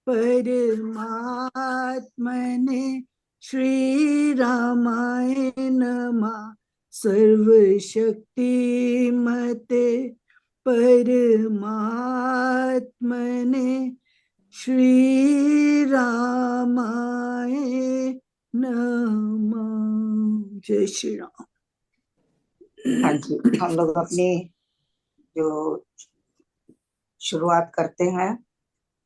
परमात्मने श्रीरामाय नमः। सर्वशक्तिमते परमात्मने श्रीरामाय नमः। जय श्री राम। हाँ जी, हम लोग अपनी जो शुरुआत करते हैं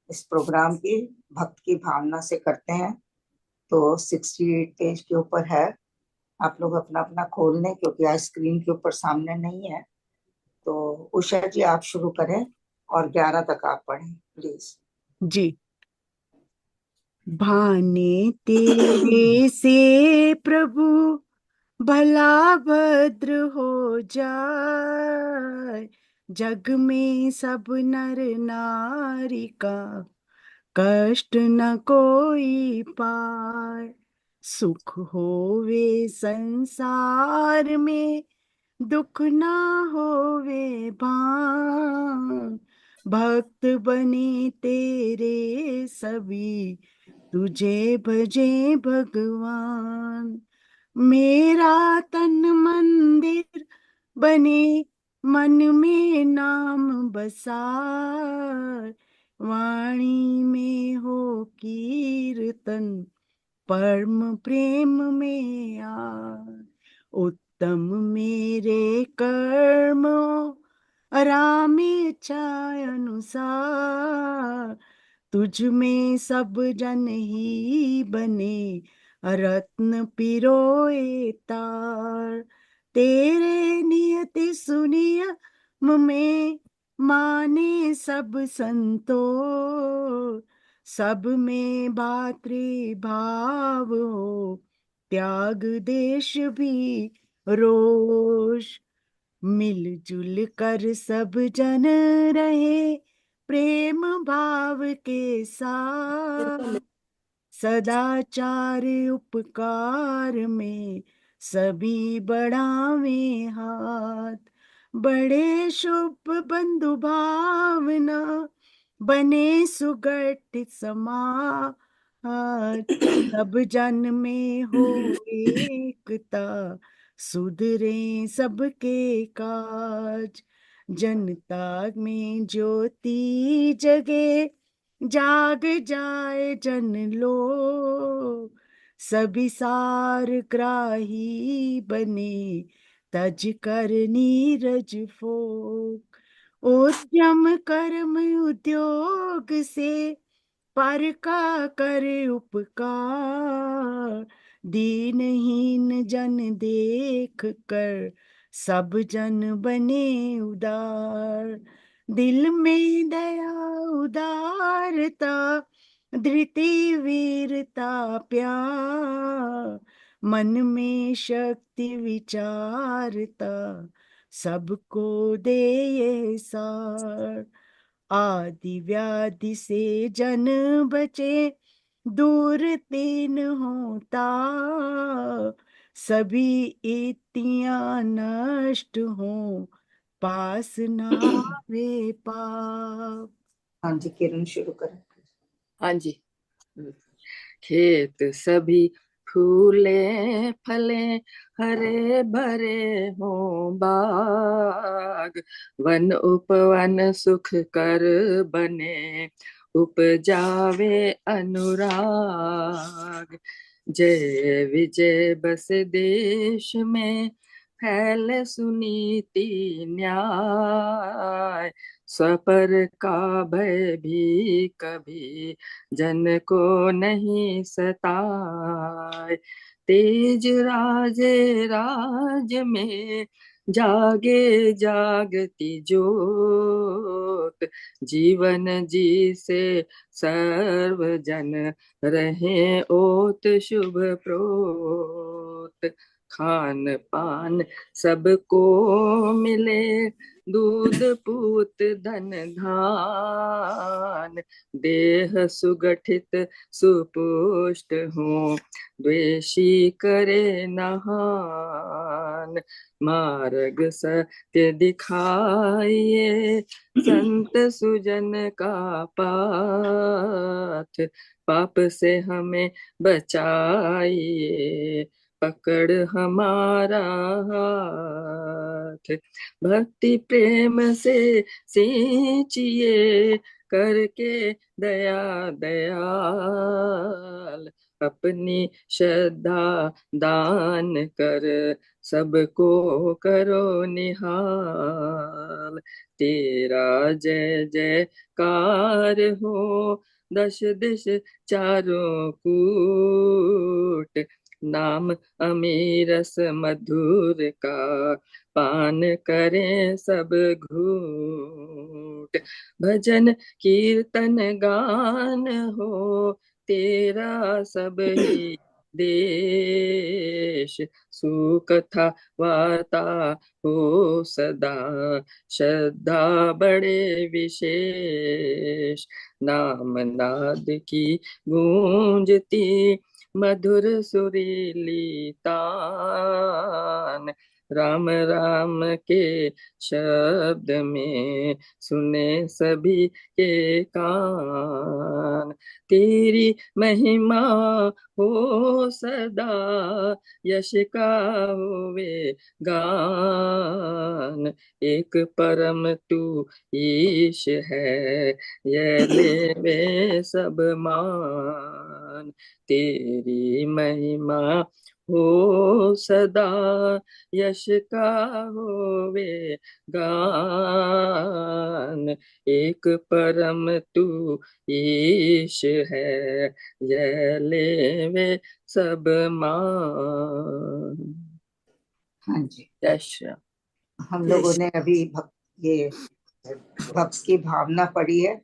इस प्रोग्राम की भक्त की भावना से करते हैं। तो 68 पेज के ऊपर है, आप लोग अपना अपना खोल लें क्योंकि आज स्क्रीन के ऊपर सामने नहीं है। तो उषा जी आप शुरू करें और 11 तक आप पढ़ें प्लीज। जी। भाने तेरे से प्रभु भला भद्र हो जाए, जग में सब नर नारी का कष्ट न कोई पाए। सुख होवे संसार में, दुख ना होवे भान। भक्त बने तेरे सभी, तुझे भजे भगवान। मेरा तन मंदिर बने, मन में नाम बसाए। वाणी में हो कीर्तन, परम प्रेम में आ। उत्तम मेरे कर्म, राम इच्छा अनुसार। तुझ में सब जन ही बने, रत्न पिरोए तार। तेरे नियति सुनिय में, माने सब संतोष। सब में भातृ भाव हो, त्याग देश भी रोष। मिलजुल कर सब जन रहे, प्रेम भाव के साथ। सदाचार उपकार में, सभी बढ़ावे हाथ। बड़े शुभ बंधु भावना, बने सुगठित समाज। सब जन में हो एकता, सुधरे सबके काज। जनता में ज्योति जगे, जाग जाए जन लो। सभी सार ग्राही बने, तज कर नीरज फोक। उद्यम कर्म उद्योग से, पर का करे उपकार। दीनहीन जन देख कर, सब जन बने उदार। दिल में दया उदारता, धृति वीरता प्यार। मन में शक्ति विचारता, सबको दे ये सार। आदि व्याधि से जन बचे, दूर तीन होता। सभी इतियां नष्ट हो, पास नावे पाप। हाँ जी, किरण शुरू करें। हाँ जी। खेत सभी फूले फले, हरे भरे हो बाग। वन उपवन सुख कर बने, उपजावे अनुराग। जय विजय बस देश में, फैल सुनीति न्याय। स्वपर का भय भी कभी, जन को नहीं सताए। तेज राजे राज में, जागे जागती जोत। जीवन जी से सर्व जन, रहे ओत शुभ प्रोत। खान पान सबको मिले, दूध पूत धन धान। देह सुगठित सुपुष्ट हो, द्वेषी करे नहान। ज्ञान मार्ग सत्य दिखाइए, संत सुजन का पाथ पाप से हमें बचाइए, पकड़ हमारा हाथ, भक्ति प्रेम से सींचिए, करके दया दयाल, अपनी श्रद्धा दान कर सबको करो निहाल, तेरा जय जयकार हो दश दिश चारों कूट, नाम अमीरस मधुर का पान करें सब घूट, भजन कीर्तन गान हो तेरा सब ही देश, सुकथा वार्ता हो सदा श्रद्धा बड़े विशेष, नाम नाद की गूंजती मधुर सुरीली तान, राम राम के शब्द में सुने सभी के कान, तेरी महिमा हो सदा यश का होवे गान, एक परम तू ईश है ये ले वे सब मान, तेरी महिमा हो सदा यश का होवे गान, एक परम तू ईश है यह लेवे सब मान। हाँ जी, जय श्री राम। हम लोगों ने अभी ये भक्त की भावना पढ़ी है,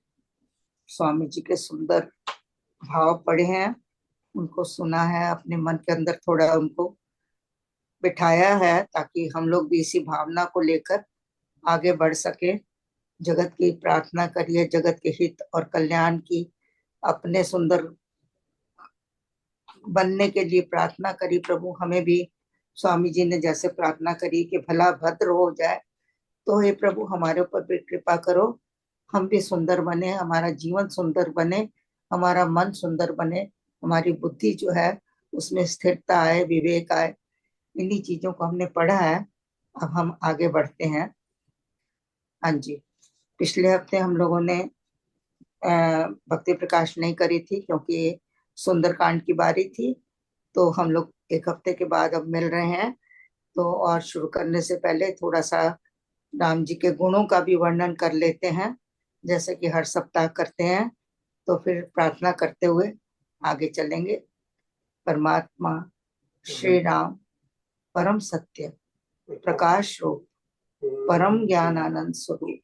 स्वामी जी के सुंदर भाव पढ़े हैं, उनको सुना है, अपने मन के अंदर थोड़ा उनको बिठाया है ताकि हम लोग भी इसी भावना को लेकर आगे बढ़ सके। जगत की प्रार्थना करिए, जगत के हित और कल्याण की, अपने सुंदर बनने के लिए प्रार्थना करी। प्रभु हमें भी स्वामी जी ने जैसे प्रार्थना करी कि भला भद्र हो जाए, तो हे प्रभु हमारे ऊपर भी कृपा करो, हम भी सुंदर बने, हमारा जीवन सुंदर बने, हमारा मन सुंदर बने, हमारी बुद्धि जो है उसमें स्थिरता आए, विवेक आए। इन्हीं चीजों को हमने पढ़ा है, अब हम आगे बढ़ते हैं। हाँ जी, पिछले हफ्ते हम लोगों ने भक्ति प्रकाश नहीं करी थी क्योंकि सुंदरकांड की बारी थी, तो हम लोग एक हफ्ते के बाद अब मिल रहे हैं। तो और शुरू करने से पहले थोड़ा सा राम जी के गुणों का भी वर्णन कर लेते हैं, जैसे कि हर सप्ताह करते हैं। तो फिर प्रार्थना करते हुए आगे चलेंगे। परमात्मा श्री राम परम सत्य प्रकाश रूप परम ज्ञान आनंद स्वरूप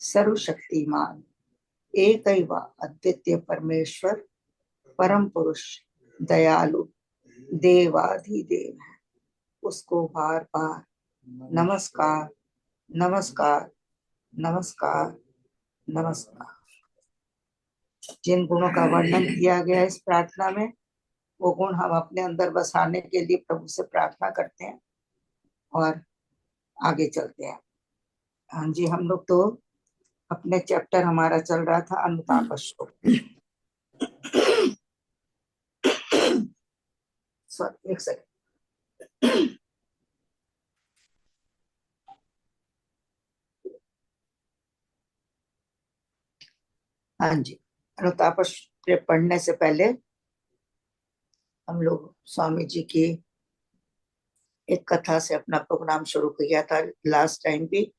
सर्वशक्तिमान एक अद्वितीय परमेश्वर परम पुरुष दयालु देवाधिदेव है, उसको बार बार नमस्कार नमस्कार नमस्कार नमस्कार। जिन गुणों का वर्णन किया गया है इस प्रार्थना में, वो गुण हम अपने अंदर बसाने के लिए प्रभु से प्रार्थना करते हैं और आगे चलते हैं। हाँ जी, हम लोग तो अपने चैप्टर हमारा चल रहा था अनुताप शोक। सॉरी, एक सेकंड। हाँ जी, अनुताप पढ़ने से पहले हम लोग स्वामी जी की एक कथा से अपना प्रोग्राम शुरू किया था। लास्ट टाइम भी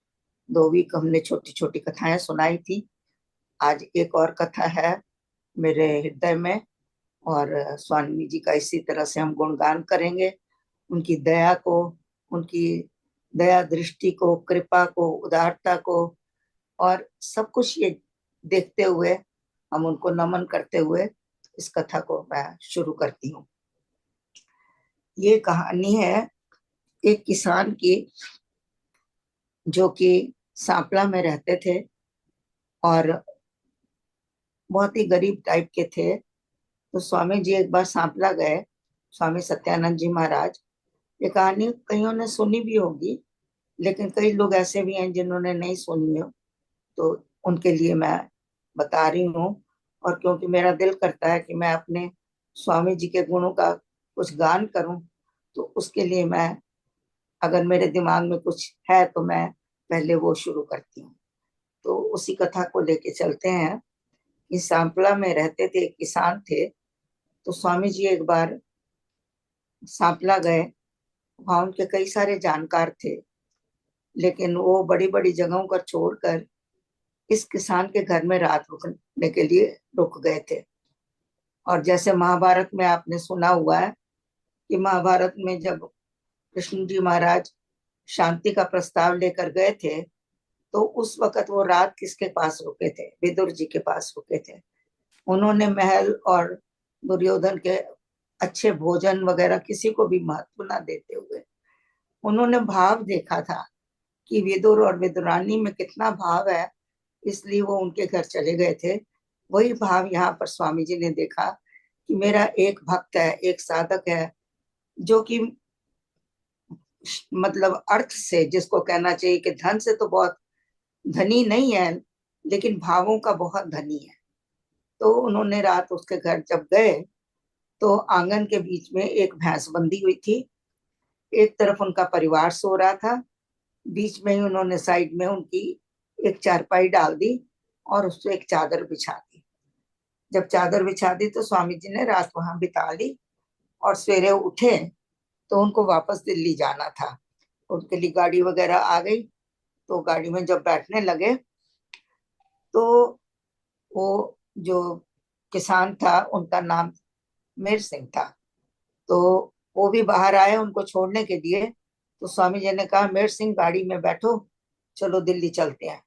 2 वीक हमने छोटी छोटी कथाएं सुनाई थी। आज एक और कथा है मेरे हृदय में, और स्वामी जी का इसी तरह से हम गुणगान करेंगे, उनकी दया को, उनकी दया दृष्टि को, कृपा को, उदारता को, और सब कुछ ये देखते हुए हम उनको नमन करते हुए इस कथा को मैं शुरू करती हूँ। ये कहानी है एक किसान की, जो कि सांपला में रहते थे और बहुत ही गरीब टाइप के थे। तो स्वामी जी एक बार सांपला गए, स्वामी सत्यानंद जी महाराज, ये कहानी कईयों ने सुनी भी होगी, लेकिन कई लोग ऐसे भी हैं जिन्होंने नहीं सुनी हो, तो उनके लिए मैं बता रही हूँ। और क्योंकि मेरा दिल करता है कि मैं अपने स्वामी जी के गुणों का कुछ गान करूं, तो उसके लिए मैं, अगर मेरे दिमाग में कुछ है तो मैं पहले वो शुरू करती हूँ। तो उसी कथा को लेके चलते हैं कि सांपला में रहते थे, एक किसान थे। तो स्वामी जी एक बार सांपला गए। वहां उनके कई सारे जानकार थे, लेकिन वो बड़ी बड़ी जगहों को छोड़कर इस किसान के घर में रात रुकने के लिए रुक गए थे। और जैसे महाभारत में आपने सुना हुआ है कि महाभारत में जब कृष्ण जी महाराज शांति का प्रस्ताव लेकर गए थे, तो उस वक्त वो रात किसके पास रुके थे? विदुर जी के पास रुके थे। उन्होंने महल और दुर्योधन के अच्छे भोजन वगैरह किसी को भी महत्व न देते हुए उन्होंने भाव देखा था कि विदुर और विदुरानी में कितना भाव है, इसलिए वो उनके घर चले गए थे। वही भाव यहाँ पर स्वामी जी ने देखा कि मेरा एक भक्त है, एक साधक है, जो कि मतलब अर्थ से, जिसको कहना चाहिए कि धन से तो बहुत धनी नहीं है, लेकिन भावों का बहुत धनी है। तो उन्होंने रात उसके घर जब गए, तो आंगन के बीच में एक भैंस बंधी हुई थी। एक तरफ उनका परिवार सो रहा था, बीच में ही उन्होंने साइड में उनकी एक चारपाई डाल दी और उस पर एक चादर बिछा दी। जब चादर बिछा दी तो स्वामी जी ने रात वहां बिता ली, और सवेरे उठे तो उनको वापस दिल्ली जाना था। उनके लिए गाड़ी वगैरह आ गई। तो गाड़ी में जब बैठने लगे, तो वो जो किसान था उनका नाम मेर सिंह था। तो वो भी बाहर आए उनको छोड़ने के लिए। तो स्वामी जी ने कहा, मेर सिंह गाड़ी में बैठो, चलो दिल्ली चलते हैं।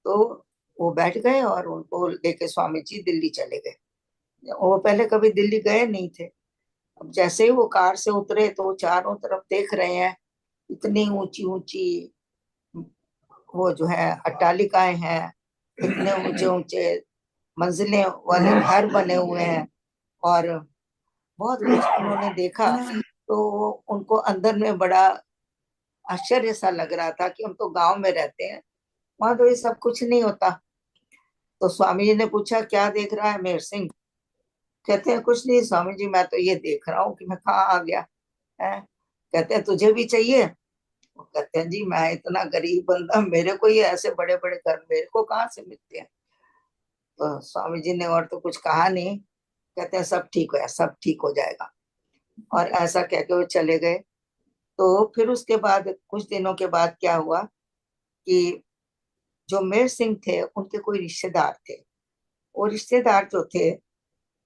तो वो बैठ गए और उनको लेके स्वामी जी दिल्ली चले गए। वो पहले कभी दिल्ली गए नहीं थे। अब जैसे ही वो कार से उतरे तो चारों तरफ देख रहे हैं, इतनी ऊंची ऊंची वो जो है अट्टालिकाएं हैं, इतने ऊंचे ऊंचे मंजिलें वाले घर बने हुए हैं, और बहुत कुछ उन्होंने देखा। तो उनको अंदर में बड़ा आश्चर्य सा लग रहा था कि हम तो गांव में रहते हैं, वहां तो ये सब कुछ नहीं होता। तो स्वामी जी ने पूछा, क्या देख रहा है मेर सिंह? कहते हैं, कुछ नहीं स्वामी जी, मैं तो ये देख रहा हूँ कि मैं कहाँ आ गया है। कहते हैं, तुझे भी चाहिए? वो कहते हैं, जी मैं इतना गरीब बंदा, मेरे को ये ऐसे बड़े बड़े घर मेरे को कहाँ से मिलते हैं? तो स्वामी जी ने और तो कुछ कहा नहीं। कहते हैं, सब ठीक है, सब ठीक हो जाएगा। और ऐसा कह के वो चले गए। तो फिर उसके बाद कुछ दिनों के बाद क्या हुआ कि जो मेर सिंह थे उनके कोई रिश्तेदार थे। वो रिश्तेदार जो थे,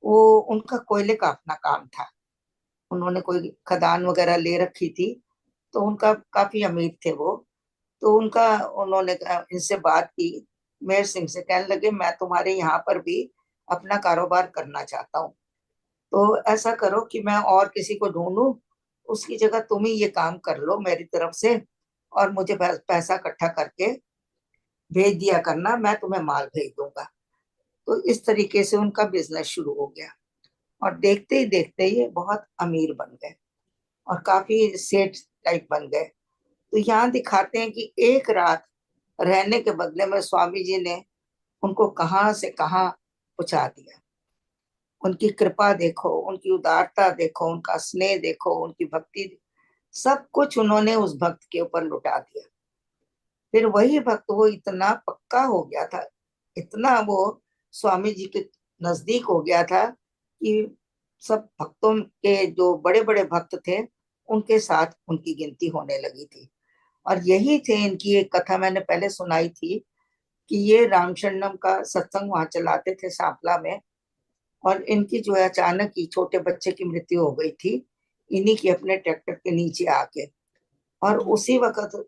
वो उनका कोयले का अपना काम था। उन्होंने कोई खदान वगैरह ले रखी थी, तो उनका काफी अमीर थे वो। तो उनका उन्होंने इनसे बात की, मेर सिंह से, कहने लगे, मैं तुम्हारे यहाँ पर भी अपना कारोबार करना चाहता हूँ। तो ऐसा करो कि मैं और किसी को ढूंढूं, उसकी जगह तुम ही ये काम कर लो मेरी तरफ से, और मुझे पैसा इकट्ठा करके भेज दिया करना, मैं तुम्हें माल भेज दूंगा। तो इस तरीके से उनका बिजनेस शुरू हो गया, और देखते ही देखते ये बहुत अमीर बन गए और काफी सेठ टाइप बन गए। तो यहाँ दिखाते हैं कि एक रात रहने के बदले में स्वामी जी ने उनको कहाँ से कहाँ पहुंचा दिया। उनकी कृपा देखो, उनकी उदारता देखो, उनका स्नेह देखो, उनकी भक्ति, सब कुछ उन्होंने उस भक्त के ऊपर लुटा दिया। फिर वही भक्त वो इतना पक्का हो गया था, इतना वो स्वामी जी के नजदीक हो गया था कि सब भक्तों के, जो बड़े बड़े भक्त थे, उनके साथ उनकी गिनती होने लगी थी। और यही थे, इनकी एक कथा मैंने पहले सुनाई थी कि ये रामशरणम का सत्संग वहां चलाते थे सांपला में। और इनकी जो है अचानक ही छोटे बच्चे की मृत्यु हो गई थी, इन्हीं की अपने ट्रैक्टर के नीचे आके। और उसी वक्त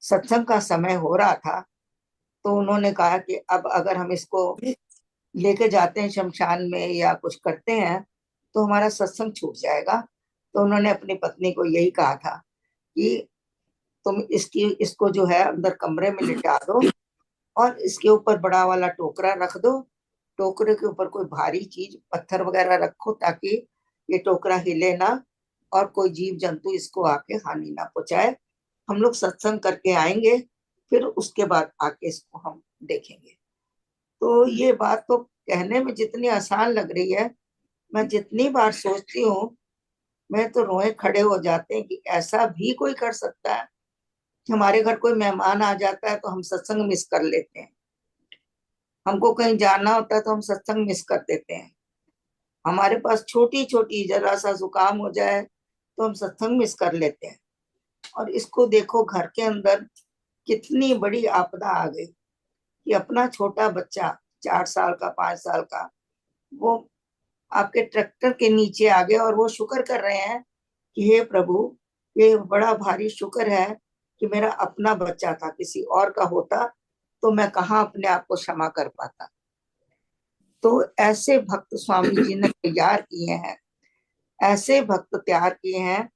सत्संग का समय हो रहा था। तो उन्होंने कहा कि अब अगर हम इसको लेके जाते हैं शमशान में या कुछ करते हैं, तो हमारा सत्संग छूट जाएगा। तो उन्होंने अपनी पत्नी को यही कहा था कि तुम इसको जो है अंदर कमरे में लिटा दो, और इसके ऊपर बड़ा वाला टोकरा रख दो। टोकरे के ऊपर कोई भारी चीज, पत्थर वगैरह रखो, ताकि ये टोकरा हिले ना, और कोई जीव जंतु इसको आके हानि ना पहुंचाए। हम लोग सत्संग करके आएंगे, फिर उसके बाद आके इसको हम देखेंगे। तो ये बात तो कहने में जितनी आसान लग रही है, मैं जितनी बार सोचती हूँ मैं तो रोए खड़े हो जाते हैं कि ऐसा भी कोई कर सकता है कि हमारे घर कोई मेहमान आ जाता है तो हम सत्संग मिस कर लेते हैं। हमको कहीं जाना होता है तो हम सत्संग मिस कर देते हैं। हमारे पास छोटी छोटी जरा सा जुकाम हो जाए तो हम सत्संग मिस कर लेते हैं। और इसको देखो, घर के अंदर कितनी बड़ी आपदा आ गई कि अपना छोटा बच्चा 4 साल का 5 साल का वो आपके ट्रैक्टर के नीचे आ गया, और वो शुक्र कर रहे हैं कि हे प्रभु, ये बड़ा भारी शुक्र है कि मेरा अपना बच्चा था, किसी और का होता तो मैं कहाँ अपने आप को क्षमा कर पाता। तो ऐसे भक्त स्वामी जी ने तैयार किए हैं, ऐसे भक्त तैयार किए हैं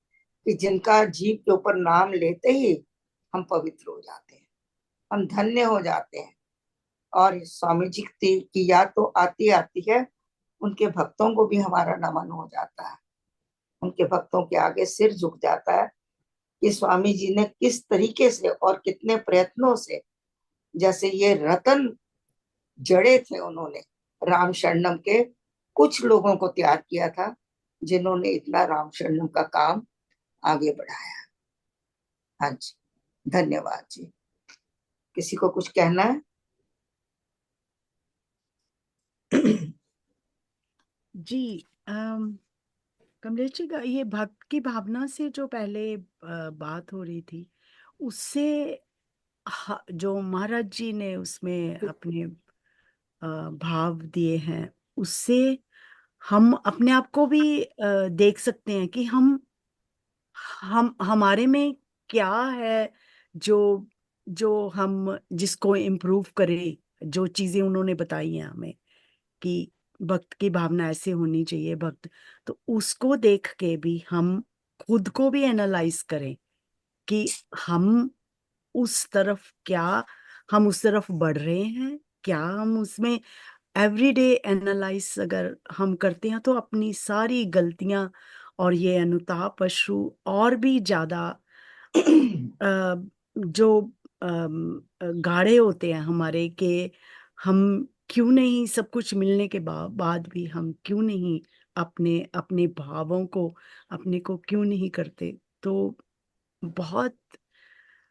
कि जिनका जीव के ऊपर नाम लेते ही हम पवित्र हो जाते हैं, हम धन्य हो जाते हैं। और स्वामी जी की याद तो आती आती है, उनके भक्तों को भी हमारा नमन हो जाता है, उनके भक्तों के आगे सिर झुक जाता है कि स्वामी जी ने किस तरीके से और कितने प्रयत्नों से, जैसे ये रतन जड़े थे, उन्होंने राम शरणम के कुछ लोगों को तैयार किया था जिन्होंने इतना राम शरणम का काम आगे बढ़ाया। हाँ जी, धन्यवाद जी। किसी को कुछ कहना है? जी, कमलेश जी का ये भक्त की भावना से जो पहले बात हो रही थी, उससे जो महाराज जी ने उसमें अपने भाव दिए हैं, उससे हम अपने आप को भी देख सकते हैं कि हम हमारे में क्या है, जो जो हम जिसको इम्प्रूव करें। जो चीजें उन्होंने बताई हैं हमें कि भक्त की भावना ऐसे होनी चाहिए, भक्त, तो उसको देख के भी हम खुद को भी एनालाइज करें कि हम उस तरफ क्या हम उस तरफ बढ़ रहे हैं, क्या हम उसमें एवरीडे एनालाइज अगर हम करते हैं तो अपनी सारी गलतियां और ये अनुताप अश्रु और भी ज्यादा जो गाढ़े होते हैं हमारे, के हम क्यों नहीं सब कुछ मिलने के बाद भी हम क्यों नहीं अपने अपने भावों को अपने को क्यों नहीं करते। तो बहुत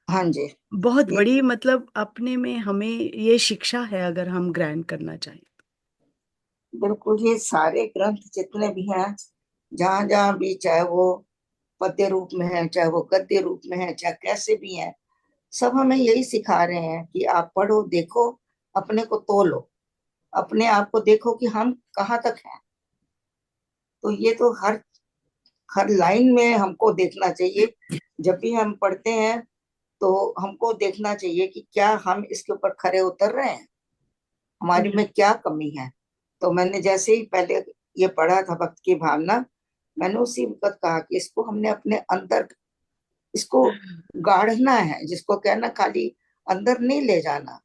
हाँ जी, बहुत ये बड़ी, मतलब अपने में हमें ये शिक्षा है अगर हम ग्रहण करना चाहें। बिल्कुल, ये सारे ग्रंथ जितने भी हैं, जहां जहां भी, चाहे वो पद्य रूप में है, चाहे वो गद्य रूप में है, चाहे कैसे भी हैं, सब हमें यही सिखा रहे हैं कि आप पढ़ो, देखो, अपने को तोलो, अपने आप को देखो कि हम कहाँ तक हैं। तो ये तो हर हर लाइन में हमको देखना चाहिए। जब भी हम पढ़ते हैं तो हमको देखना चाहिए कि क्या हम इसके ऊपर खरे उतर रहे हैं, हमारी में क्या कमी है। तो मैंने जैसे ही पहले ये पढ़ा था भक्त की भावना, मैंने उसी वक्त कहा कि इसको हमने अपने अंदर, इसको गाढ़ना है, जिसको कहना, खाली अंदर नहीं ले जाना,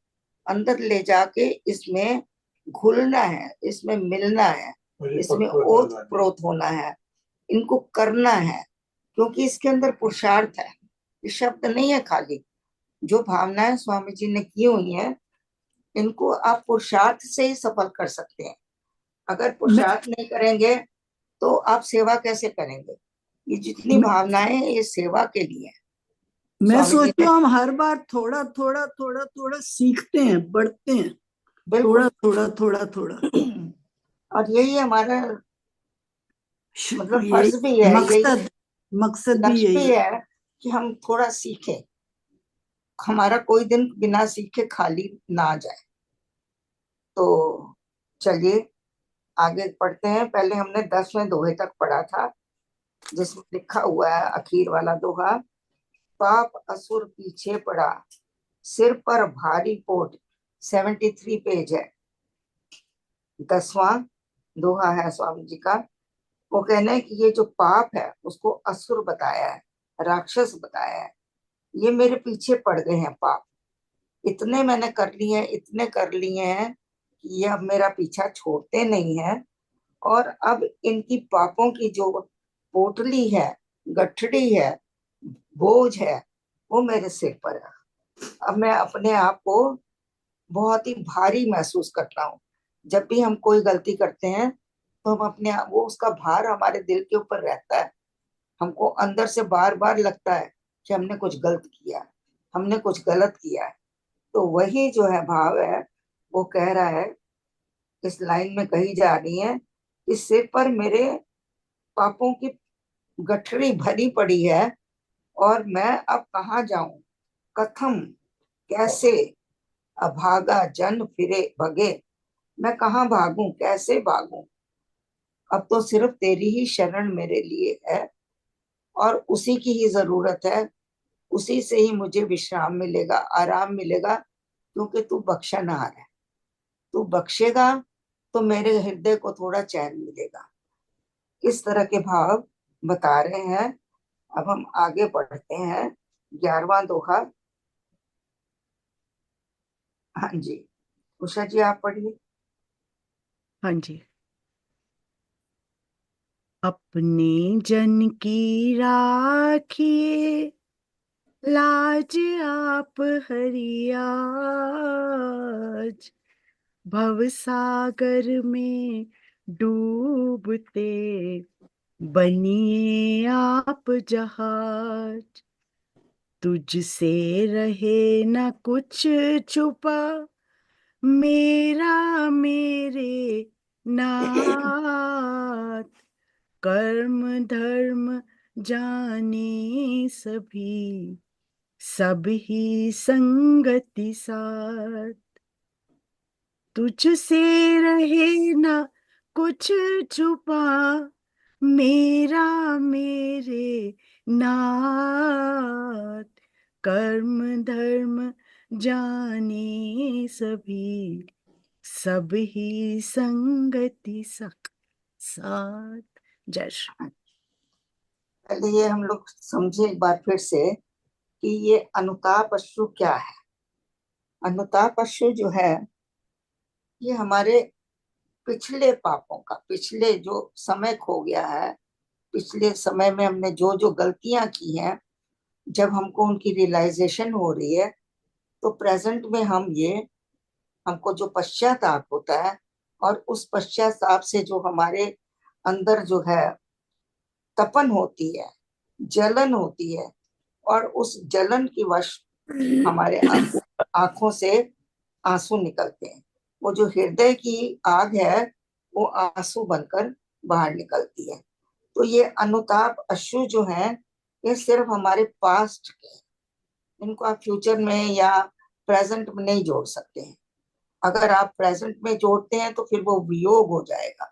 अंदर ले जाके इसमें घुलना है, इसमें मिलना है, इसमें ओत प्रोत होना है, इनको करना है। क्योंकि इसके अंदर पुरुषार्थ है, ये शब्द नहीं है खाली। जो भावनाएं स्वामी जी ने की हुई हैं, इनको आप पुरुषार्थ से ही सफल कर सकते हैं। अगर मैं पुरुषार्थ नहीं करेंगे तो आप सेवा कैसे करेंगे? ये जितनी मैं, भावनाएं हैं, ये सेवा के लिए है। मैं स्वामी जी सोचती ने हूँ हम हर बार थोड़ा थोड़ा थोड़ा थोड़ा सीखते हैं, बढ़ते हैं, बिल्कुल थोड़ा थोड़ा थोड़ा थोड़ा। और यही हमारा मतलब यही फर्ज भी है, यही मकसद मकसद भी लक्ष्य यही भी है। है कि हम थोड़ा सीखें, हमारा कोई दिन बिना सीखे खाली ना जाए। तो चलिए आगे पढ़ते हैं। पहले हमने 10वें दोहे तक पढ़ा था, जिसमें लिखा हुआ है आखिर वाला दोहा, पाप असुर पीछे पड़ा, सिर पर भारी पोट। 73 पेज है, 10वां दोहा है स्वामी जी का। वो कहना है कि ये जो पाप है उसको असुर बताया है, राक्षस बताया है। ये मेरे पीछे पड़ गए हैं पाप, इतने मैंने कर लिए हैं, इतने कर लिए हैं कि ये अब मेरा पीछा छोड़ते नहीं है। और अब इनकी पापों की जो पोटली है गठड़ी है, बोझ है, वो मेरे सिर पर है। अब मैं अपने आप को बहुत ही भारी महसूस करता हूँ। जब भी हम कोई गलती करते हैं तो हम अपने आप, वो उसका भार हमारे दिल के ऊपर रहता है। हमको अंदर से बार बार लगता है कि हमने कुछ गलत किया है, हमने कुछ गलत किया है। तो वही जो है भाव है, वो कह रहा है, इस लाइन में कही जा रही है कि सिर पर मेरे पापों की गठरी भरी पड़ी है, और मैं अब कहाँ जाऊं, कथम, कैसे, अभागा जन फिरे भगे, मैं कहाँ भागूं, कैसे भागूं। अब तो सिर्फ तेरी ही शरण मेरे लिए है, और उसी की ही जरूरत है। उसी से ही मुझे विश्राम मिलेगा, आराम मिलेगा, क्योंकि तू बख्शनहार है। तू बख्शेगा तो मेरे हृदय को थोड़ा चैन मिलेगा। इस तरह के भाव बता रहे हैं। अब हम आगे बढ़ते हैं। 11वां दोहा। हाँ जी, उषा जी आप पढ़िए। हाँ जी। अपने जन की राखिए, लाज आप हरियाज, भवसागर में डूबते बनिए आप जहाज। तुझसे रहे न कुछ छुपा, मेरा मेरे नाथ, कर्म धर्म जाने सभी, सब ही संगति साथ। तुझसे रहे ना कुछ छुपा, मेरा मेरे नाथ, कर्म धर्म जाने सभी, सब ही संगति साथ। जय श्री। पहले ये हम लोग समझे एक बार फिर से कि ये अनुताप अश्रु क्या है। अनुताप अश्रु जो है, ये हमारे पिछले पापों का, पिछले जो समय खो गया है, पिछले समय में हमने जो जो गलतियां की हैं, जब हमको उनकी रियलाइजेशन हो रही है, तो प्रेजेंट में हम ये, हमको जो पश्चाताप होता है, और उस पश्चाताप से जो हमारे अंदर जो है तपन होती है, जलन होती है, और उस जलन की वश हमारे आंखों से आंसू निकलते हैं। वो जो हृदय की आग है, वो आंसू बनकर बाहर निकलती है। तो ये अनुताप अश्रु जो है, ये सिर्फ हमारे पास्ट के हैं। इनको आप फ्यूचर में या प्रेजेंट में नहीं जोड़ सकते हैं। अगर आप प्रेजेंट में जोड़ते हैं तो फिर वो वियोग हो जाएगा।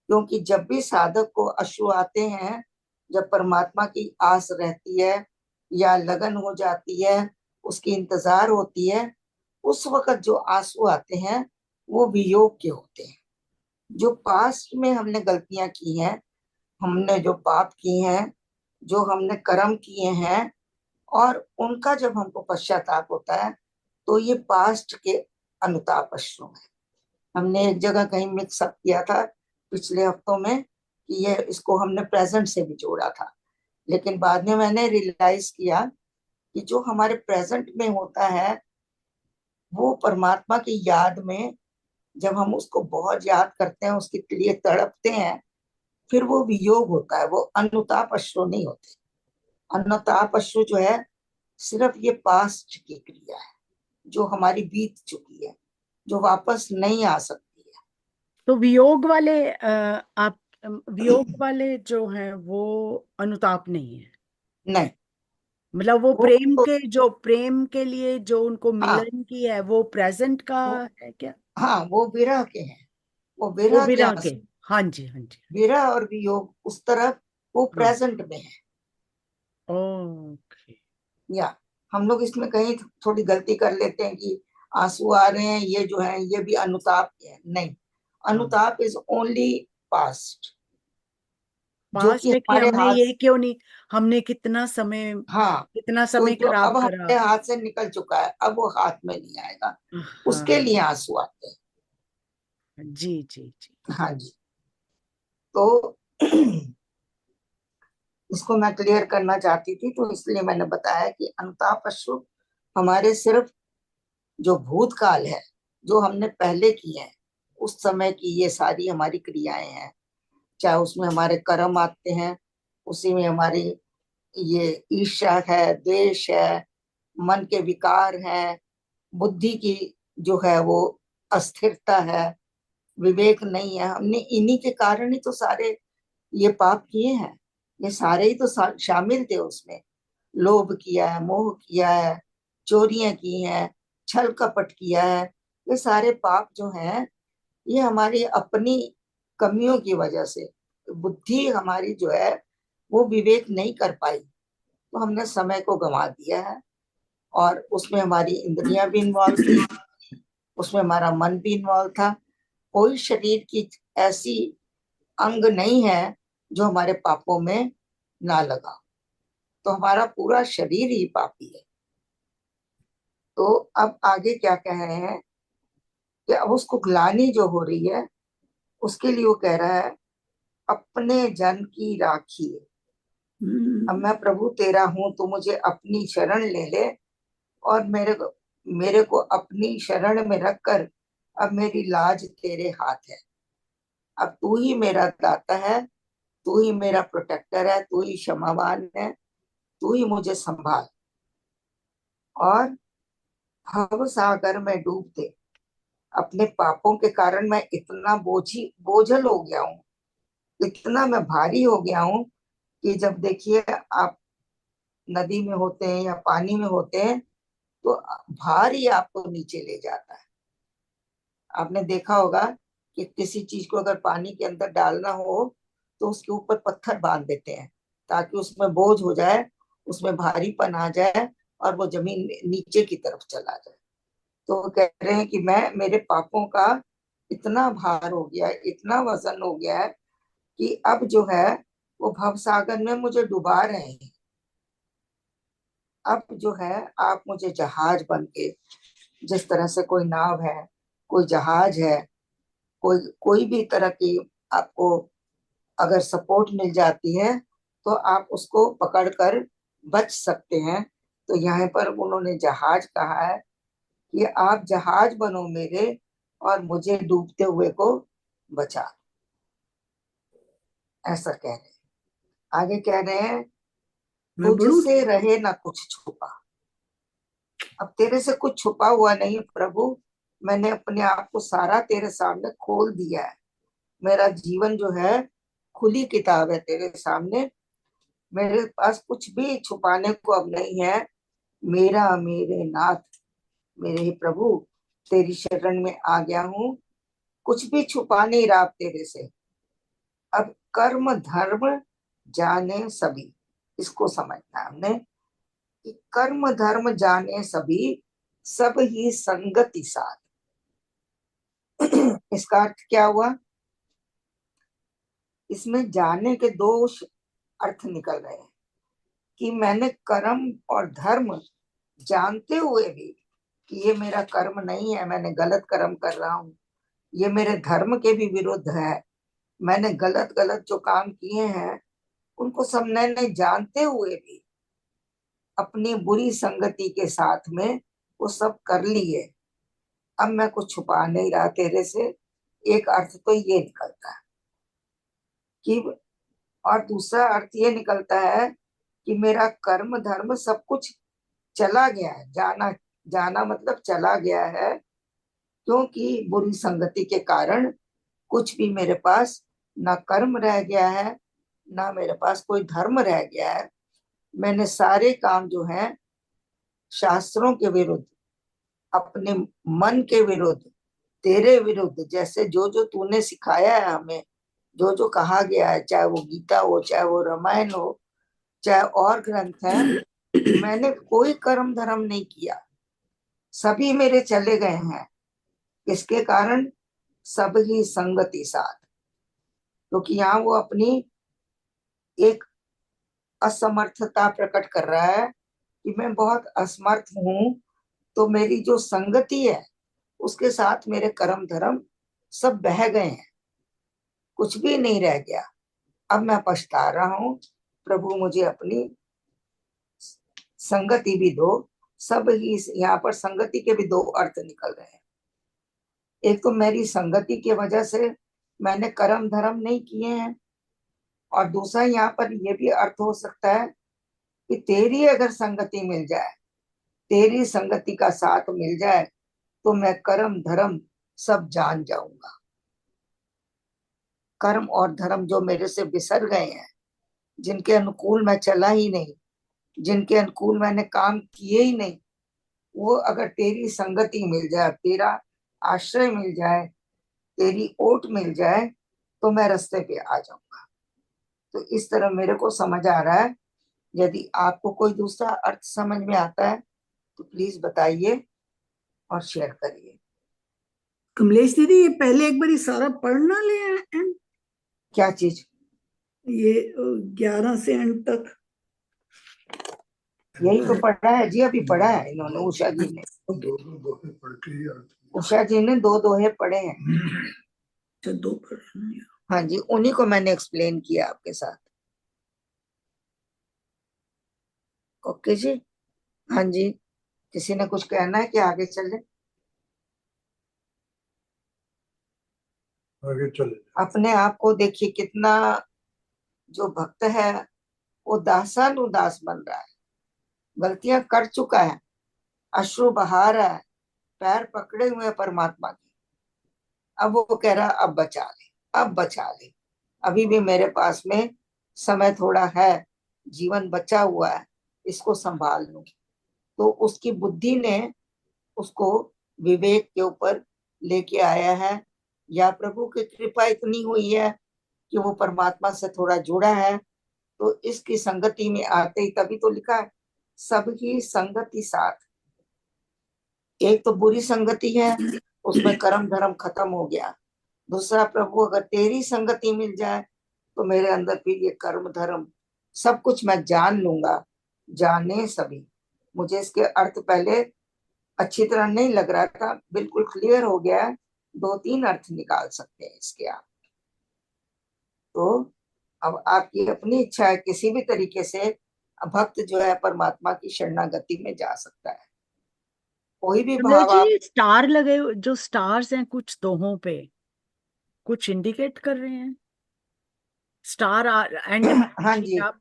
क्योंकि जब भी साधक को अश्रु आते हैं, जब परमात्मा की आस रहती है या लगन हो जाती है, उसकी इंतजार होती है, उस वक्त जो आंसू आते हैं वो वियोग के होते हैं। जो पास्ट में हमने गलतियां की हैं, हमने जो पाप किए हैं, जो हमने कर्म किए हैं, और उनका जब हमको पश्चाताप होता है, तो ये पास्ट के अनुताप अश्रु है। हमने एक जगह कहीं मिक्स अप किया था पिछले हफ्तों में कि ये, इसको हमने प्रेजेंट से भी जोड़ा था। लेकिन बाद में मैंने रियलाइज किया कि जो हमारे प्रेजेंट में होता है, वो परमात्मा की याद में, जब हम उसको बहुत याद करते हैं, उसके लिए तड़पते हैं, फिर वो वियोग होता है, वो अनुताप अश्रु नहीं होते। अनुताप अश्रु जो है, सिर्फ ये पास्ट की क्रिया है, जो हमारी बीत चुकी है, जो वापस नहीं आ सकती है। तो वियोग वाले आप वियोग वाले जो हैं वो अनुताप नहीं है। नहीं, मतलब वो वो प्रेम तो, के, जो प्रेम के लिए जो उनको हाँ, मिलन की है, वो प्रेजेंट का वो, है क्या? हाँ, वो विरह के हैं, वो वो विरह के विरह के। आंसू। हाँ जी, हाँ जी। विरह और वियोग उस तरफ, वो हाँ। प्रेजेंट में है। ओके। या हम लोग इसमें कहीं थोड़ी गलती कर लेते हैं कि आंसू आ रहे हैं, ये जो है ये भी अनुताप के है। नहीं, हाँ, अनुताप इज ओनली पास्ट, जो कि पास्ट है कि हमारे हमने हाथ, ये क्यों नहीं, हमने हाँ, कितना तो समय जो खराब अब करा। हमारे हाथ से निकल चुका है, अब वो हाथ में नहीं आएगा, उसके हाँ लिए आंसू आते हैं। जी जी जी। हाँ जी। तो इसको मैं क्लियर करना चाहती थी, तो इसलिए मैंने बताया कि अनुताप अश्रु हमारे सिर्फ जो भूतकाल है, जो हमने पहले किए हैं, उस समय की ये सारी हमारी क्रियाएं हैं। चाहे उसमें हमारे कर्म आते हैं, उसी में हमारी ये ईर्ष्या है, द्वेष है, मन के विकार हैं, बुद्धि की जो है वो अस्थिरता है, विवेक नहीं है। हमने इन्हीं के कारण ही तो सारे ये पाप किए हैं। ये सारे ही तो शामिल थे उसमें। लोभ किया है, मोह किया है, चोरियां की हैं, छल कपट किया है। ये सारे पाप जो हैं, ये हमारी अपनी कमियों की वजह से, बुद्धि हमारी जो है वो विवेक नहीं कर पाई, तो हमने समय को गंवा दिया है। और उसमें हमारी इंद्रियां भी इन्वॉल्व थी, उसमें हमारा मन भी इन्वॉल्व था। कोई शरीर की ऐसी अंग नहीं है जो हमारे पापों में ना लगा, तो हमारा पूरा शरीर ही पापी है। तो अब आगे क्या कह रहे हैं कि अब उसको ग्लानि जो हो रही है, उसके लिए वो कह रहा है, अपने जन की राखी। अब मैं प्रभु तेरा हूं, तो मुझे अपनी शरण ले ले, और मेरे को अपनी शरण में रखकर अब मेरी लाज तेरे हाथ है। अब तू ही मेरा दाता है, तू ही मेरा प्रोटेक्टर है, तू ही क्षमावान है, तू ही मुझे संभाल। और भव सागर में डूबते अपने पापों के कारण मैं इतना बोझल हो गया हूँ, इतना मैं भारी हो गया हूँ कि जब देखिए आप नदी में होते हैं या पानी में होते हैं, तो भार ही आपको नीचे ले जाता है। आपने देखा होगा कि किसी चीज को अगर पानी के अंदर डालना हो, तो उसके ऊपर पत्थर बांध देते हैं ताकि उसमें बोझ हो जाए, उसमें भारीपन आ जाए और वो जमीन नीचे की तरफ चला जाए। तो वो कह रहे हैं कि मेरे पापों का इतना भार हो गया है, इतना वजन हो गया है कि अब जो है वो भवसागर में मुझे डुबा रहे हैं। अब जो है आप मुझे जहाज बन के, जिस तरह से कोई नाव है, कोई जहाज है, कोई कोई भी तरह की आपको अगर सपोर्ट मिल जाती है, तो आप उसको पकड़कर बच सकते हैं। तो यहाँ पर उन्होंने जहाज कहा है कि आप जहाज बनो मेरे और मुझे डूबते हुए को बचा, ऐसा कह रहे हैं। आगे कह रहे हैं, तुझसे रहे ना कुछ छुपा। अब तेरे से कुछ छुपा हुआ नहीं प्रभु, मैंने अपने आप को सारा तेरे सामने खोल दिया है। मेरा जीवन जो है खुली किताब है तेरे सामने, मेरे पास कुछ भी छुपाने को अब नहीं है। मेरा मेरे नाथ, मेरे ही प्रभु, तेरी शरण में आ गया हूँ, कुछ भी छुपा नहीं रहा तेरे से। अब कर्म धर्म जाने सभी, इसको समझना है हमने कि कर्म धर्म जाने सभी, सब ही संगति साथ। इसका अर्थ क्या हुआ? इसमें जाने के दो अर्थ निकल रहे हैं कि मैंने कर्म और धर्म जानते हुए भी कि ये मेरा कर्म नहीं है, मैंने गलत कर्म कर रहा हूँ, ये मेरे धर्म के भी विरुद्ध है, मैंने गलत गलत जो काम किए हैं उनको सब मैंने जानते हुए भी अपनी बुरी संगति के साथ में वो सब कर लिए। अब मैं कुछ छुपा नहीं रहा तेरे से। एक अर्थ तो ये निकलता है कि, और दूसरा अर्थ ये निकलता है कि मेरा कर्म धर्म सब कुछ चला गया है। जाना, जाना मतलब चला गया है, क्योंकि बुरी संगति के कारण कुछ भी मेरे पास ना कर्म रह गया है, ना मेरे पास कोई धर्म रह गया है। मैंने सारे काम जो है शास्त्रों के विरुद्ध, अपने मन के विरुद्ध, तेरे विरुद्ध, जैसे जो जो तूने सिखाया है हमें, जो जो कहा गया है, चाहे वो गीता हो, चाहे वो रामायण हो, चाहे और ग्रंथ है, मैंने कोई कर्म धर्म नहीं किया, सभी मेरे चले गए हैं। इसके कारण सब ही संगति साथ, क्योंकि यहाँ वो अपनी एक असमर्थता प्रकट कर रहा है कि मैं बहुत असमर्थ हूं, तो मेरी जो संगति है उसके साथ मेरे कर्म धर्म सब बह गए हैं, कुछ भी नहीं रह गया। अब मैं पछता रहा हूं प्रभु मुझे अपनी संगति भी दो। सब ही यहाँ पर संगति के भी दो अर्थ निकल रहे हैं। एक तो मेरी संगति की वजह से मैंने कर्म धर्म नहीं किए हैं, और दूसरा यहाँ पर यह भी अर्थ हो सकता है कि तेरी अगर संगति मिल जाए, तेरी संगति का साथ मिल जाए, तो मैं कर्म धर्म सब जान जाऊंगा। कर्म और धर्म जो मेरे से बिसर गए हैं, जिनके अनुकूल मैं चला ही नहीं, जिनके अनुकूल मैंने काम किए ही नहीं, वो अगर तेरी संगति मिल जाए, तेरा आश्रय मिल जाए, तेरी ओट मिल जाए, तो मैं रास्ते पे आ जाऊंगा। तो इस तरह मेरे को समझ आ रहा है। यदि आपको कोई दूसरा अर्थ समझ में आता है तो प्लीज बताइए और शेयर करिए। कमलेश दीदी, ये पहले एक बार सारा पढ़ना ले एंड क्या चीज? ये 11 से एंड तक यही तो पढ़ा है जी, अभी पढ़ा है इन्होंने, उषा जी ने। उषा जी ने 2 दोहे पढ़े हैं। अच्छा, 2 पढ़े। हाँ जी, उन्हीं को मैंने एक्सप्लेन किया आपके साथ। ओके जी। हाँ जी, किसी ने कुछ कहना है कि आगे चले? आगे चले। अपने आप को देखिए, कितना जो भक्त है वो दासानुदास बन रहा है, गलतियां कर चुका है, अश्रु बहा रहा है, पैर पकड़े हुए हैं परमात्मा के। अब वो कह रहा अब बचा ले, अब बचा ले, अभी भी मेरे पास में समय थोड़ा है, जीवन बचा हुआ है, इसको संभाल लूं। तो उसकी बुद्धि ने उसको विवेक के ऊपर लेके आया है, या प्रभु की कृपा इतनी हुई है कि वो परमात्मा से थोड़ा जुड़ा है। तो इसकी संगति में आते ही, तभी तो लिखा है सबकी संगति साथ। एक तो बुरी संगति है, उसमें कर्म धर्म खत्म हो गया। दूसरा, प्रभु अगर तेरी संगति मिल जाए तो मेरे अंदर फिर ये कर्म धर्म सब कुछ मैं जान लूंगा। जाने सभी। मुझे इसके अर्थ पहले अच्छी तरह नहीं लग रहा था, बिल्कुल क्लियर हो गया है। 2-3 अर्थ निकाल सकते हैं इसके आप। तो अब आपकी अपनी इच्छा है, किसी भी तरीके से भक्त जो है परमात्मा की शरणागति में जा सकता है। कोई भी भाव आप जी स्टार लगे, जो स्टार्स हैं कुछ दोहों पे कुछ इंडिकेट कर रहे हैं, स्टार एंड हाँ जी, आप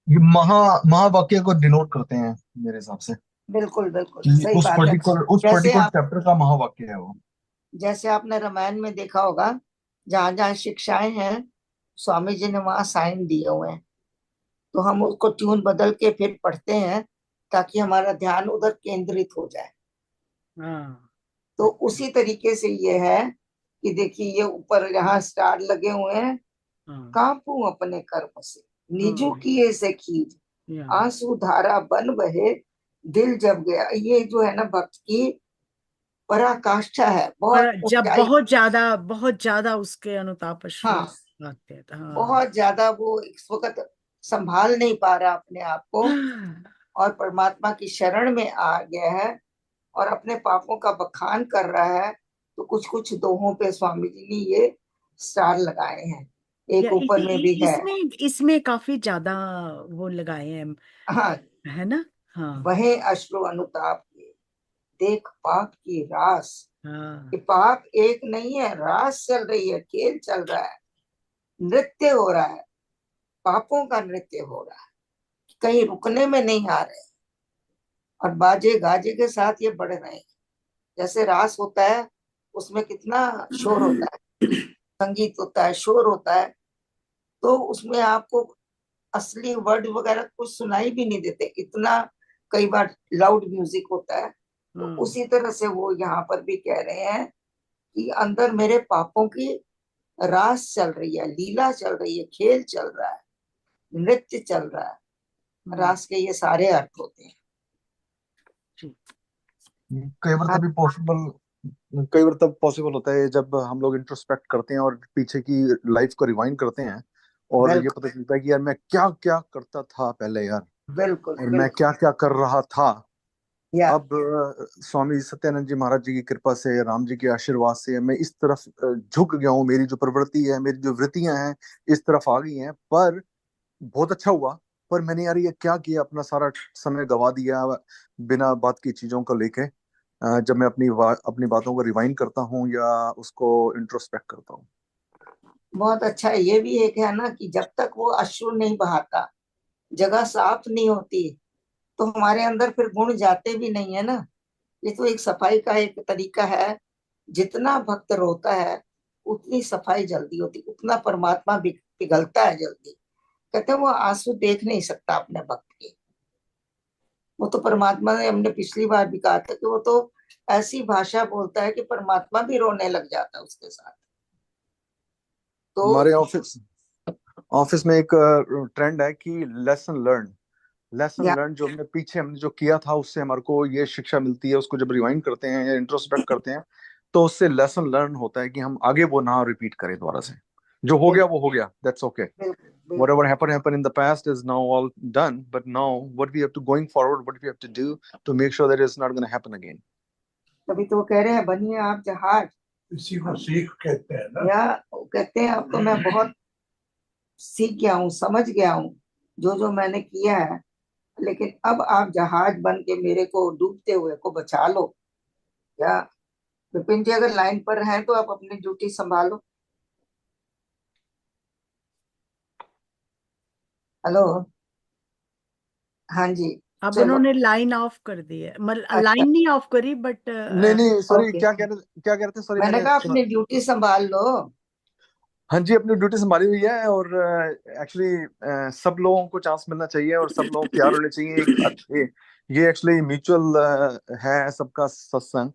ये महावाक्य को डिनोट करते हैं मेरे हिसाब से, बिल्कुल बिल्कुल कि सही बात है। उस जैसे पर्टिकुलर आप चैप्टर का महावाक्य है वो। जैसे आपने रामायण में देखा होगा, जहां जहां शिक्षाएं हैं, स्वामी जी ने वहां साइन दिए हुए हैं। तो हम उसको ट्यून बदल के फिर पढ़ते हैं, ताकि हमारा ध्यान उधर केंद्रित हो जाए। हाँ तो उसी तरीके से ये है कि देखिए, ये ऊपर यहाँ स्टार लगे हुए हैं। हाँ कांपू अपने कर्म से, निजू हाँ किए से खींच, या आंसू धारा बन बहे, दिल जब गया। ये जो है ना, भक्त की पराकाष्ठा है, बहुत और जब ऊंचाई। बहुत ज्यादा उसके अनुताप अश्रु हाँ, आते हैं, हाँ बहुत ज्यादा वो इस वक्त संभाल नहीं पा रहा अपने आप को, और परमात्मा की शरण में आ गया है और अपने पापों का बखान कर रहा है। तो कुछ कुछ दोहों पे स्वामी जी ने ये स्टार लगाए हैं। एक या ऊपर में भी है। इसमें इसमें काफी ज्यादा वो लगाए हैं, हाँ, है ना? हाँ वहे अश्रु अनुताप के, देख पाप की रास। हाँ कि पाप एक नहीं है, रास चल रही है, खेल चल रहा है, नृत्य हो रहा है, पापों का नृत्य हो रहा है, कहीं रुकने में नहीं आ रहे। और बाजे गाजे के साथ ये बढ़ रहे हैं। जैसे रास होता है, उसमें कितना शोर होता है, संगीत होता है, शोर होता है। तो उसमें आपको असली वर्ड वगैरह कुछ सुनाई भी नहीं देते, इतना कई बार लाउड म्यूजिक होता है। तो उसी तरह से वो यहाँ पर भी कह रहे हैं कि अंदर मेरे पापों की रास चल रही है, लीला चल रही है, खेल चल रहा है, नृत्य चल रहा है। रास के ये सारे अर्थ होते हैं। कई बार तभी पॉसिबल कई बार तब पॉसिबल होता है जब हम लोग इंट्रोस्पेक्ट करते हैं और पीछे की लाइफ को रिवाइंड करते हैं, और ये पता चलता है कि यार मैं क्या क्या करता था पहले यार, बिल्कुल और मैं क्या क्या कर रहा था। या अब स्वामी सत्यानंद जी महाराज जी की कृपा से, राम जी के आशीर्वाद से मैं इस तरफ झुक गया हूँ। मेरी जो प्रवृत्ति है, मेरी जो वृत्तियां हैं, इस तरफ आ गई हैं। पर बहुत अच्छा हुआ पर मैंने यार ये क्या किया, अपना सारा समय गवा दिया बिना बात की चीजों को लेके। जब मैं अपनी बातों को रिवाइंड करता हूँ या उसको इंट्रोस्पेक्ट करता हूँ। बहुत अच्छा है। ये भी एक है ना कि जब तक वो अश्रु नहीं बहाता, जगह साफ नहीं होती, तो हमारे अंदर फिर गुण जाते भी नहीं है ना। ये तो एक सफाई का एक तरीका है। जितना भक्त रोता है उतनी सफाई जल्दी होती, उतना परमात्मा पिघलता है जल्दी। कहते हैं वो आंसू देख नहीं सकता अपने भक्त के। वो तो परमात्मा ने, हमने पिछली बार भी कहा था कि वो तो ऐसी भाषा बोलता है कि परमात्मा भी रोने लग जाता है उसके साथ। तो हमारे ऑफिस ऑफिस में एक ट्रेंड है कि लेसन या लर्न, जो हमने जो किया था उससे हमारे को ये शिक्षा मिलती है। उसको जब रिवाइंड करते हैं या इंट्रोस्पेक्ट करते हैं तो उससे लेसन लर्न होता है कि हम आगे वो ना रिपीट करें दोबारा से। जो हो गया बिल्कुल वो हो गया, दैट्स ओके। बिल्कुल Whatever बिल्कुल। happened in the past is now all done, but now what we have to going forward, what we have to do to make sure that it's not going to happen again. तभी तो वो कह रहे हैं बनिए आप जहाज। इसी को सीख कहते हैं ना। या वो कहते हैं अब तो मैं बहुत सीख गया हूँ, समझ गया हूँ जो जो मैंने किया है, लेकिन अब आप जहाज बन के मेरे को डूबते हुए को बचा लो। या विपिन जी अगर लाइन पर हैं तो आप अपनी ड्यूटी संभालो। हेलो। हाँ जी। अब चलो। उन्होंने लाइन ऑफ कर दी है, मतलब अच्छा। लाइन नहीं ऑफ करी बट नहीं नहीं, सॉरी, ओके। क्या कह रहे थे, सॉरी मैंने मैंने कहा सुना। अपनी ड्यूटी संभाल लो। हाँ जी, अपनी ड्यूटी संभाली हुई है। और एक्चुअली सब लोगों को चांस मिलना चाहिए और सब लोग तैयार होने चाहिए एक अच्छे। ये एक्चुअली म्यूचुअल है सबका सत्संग।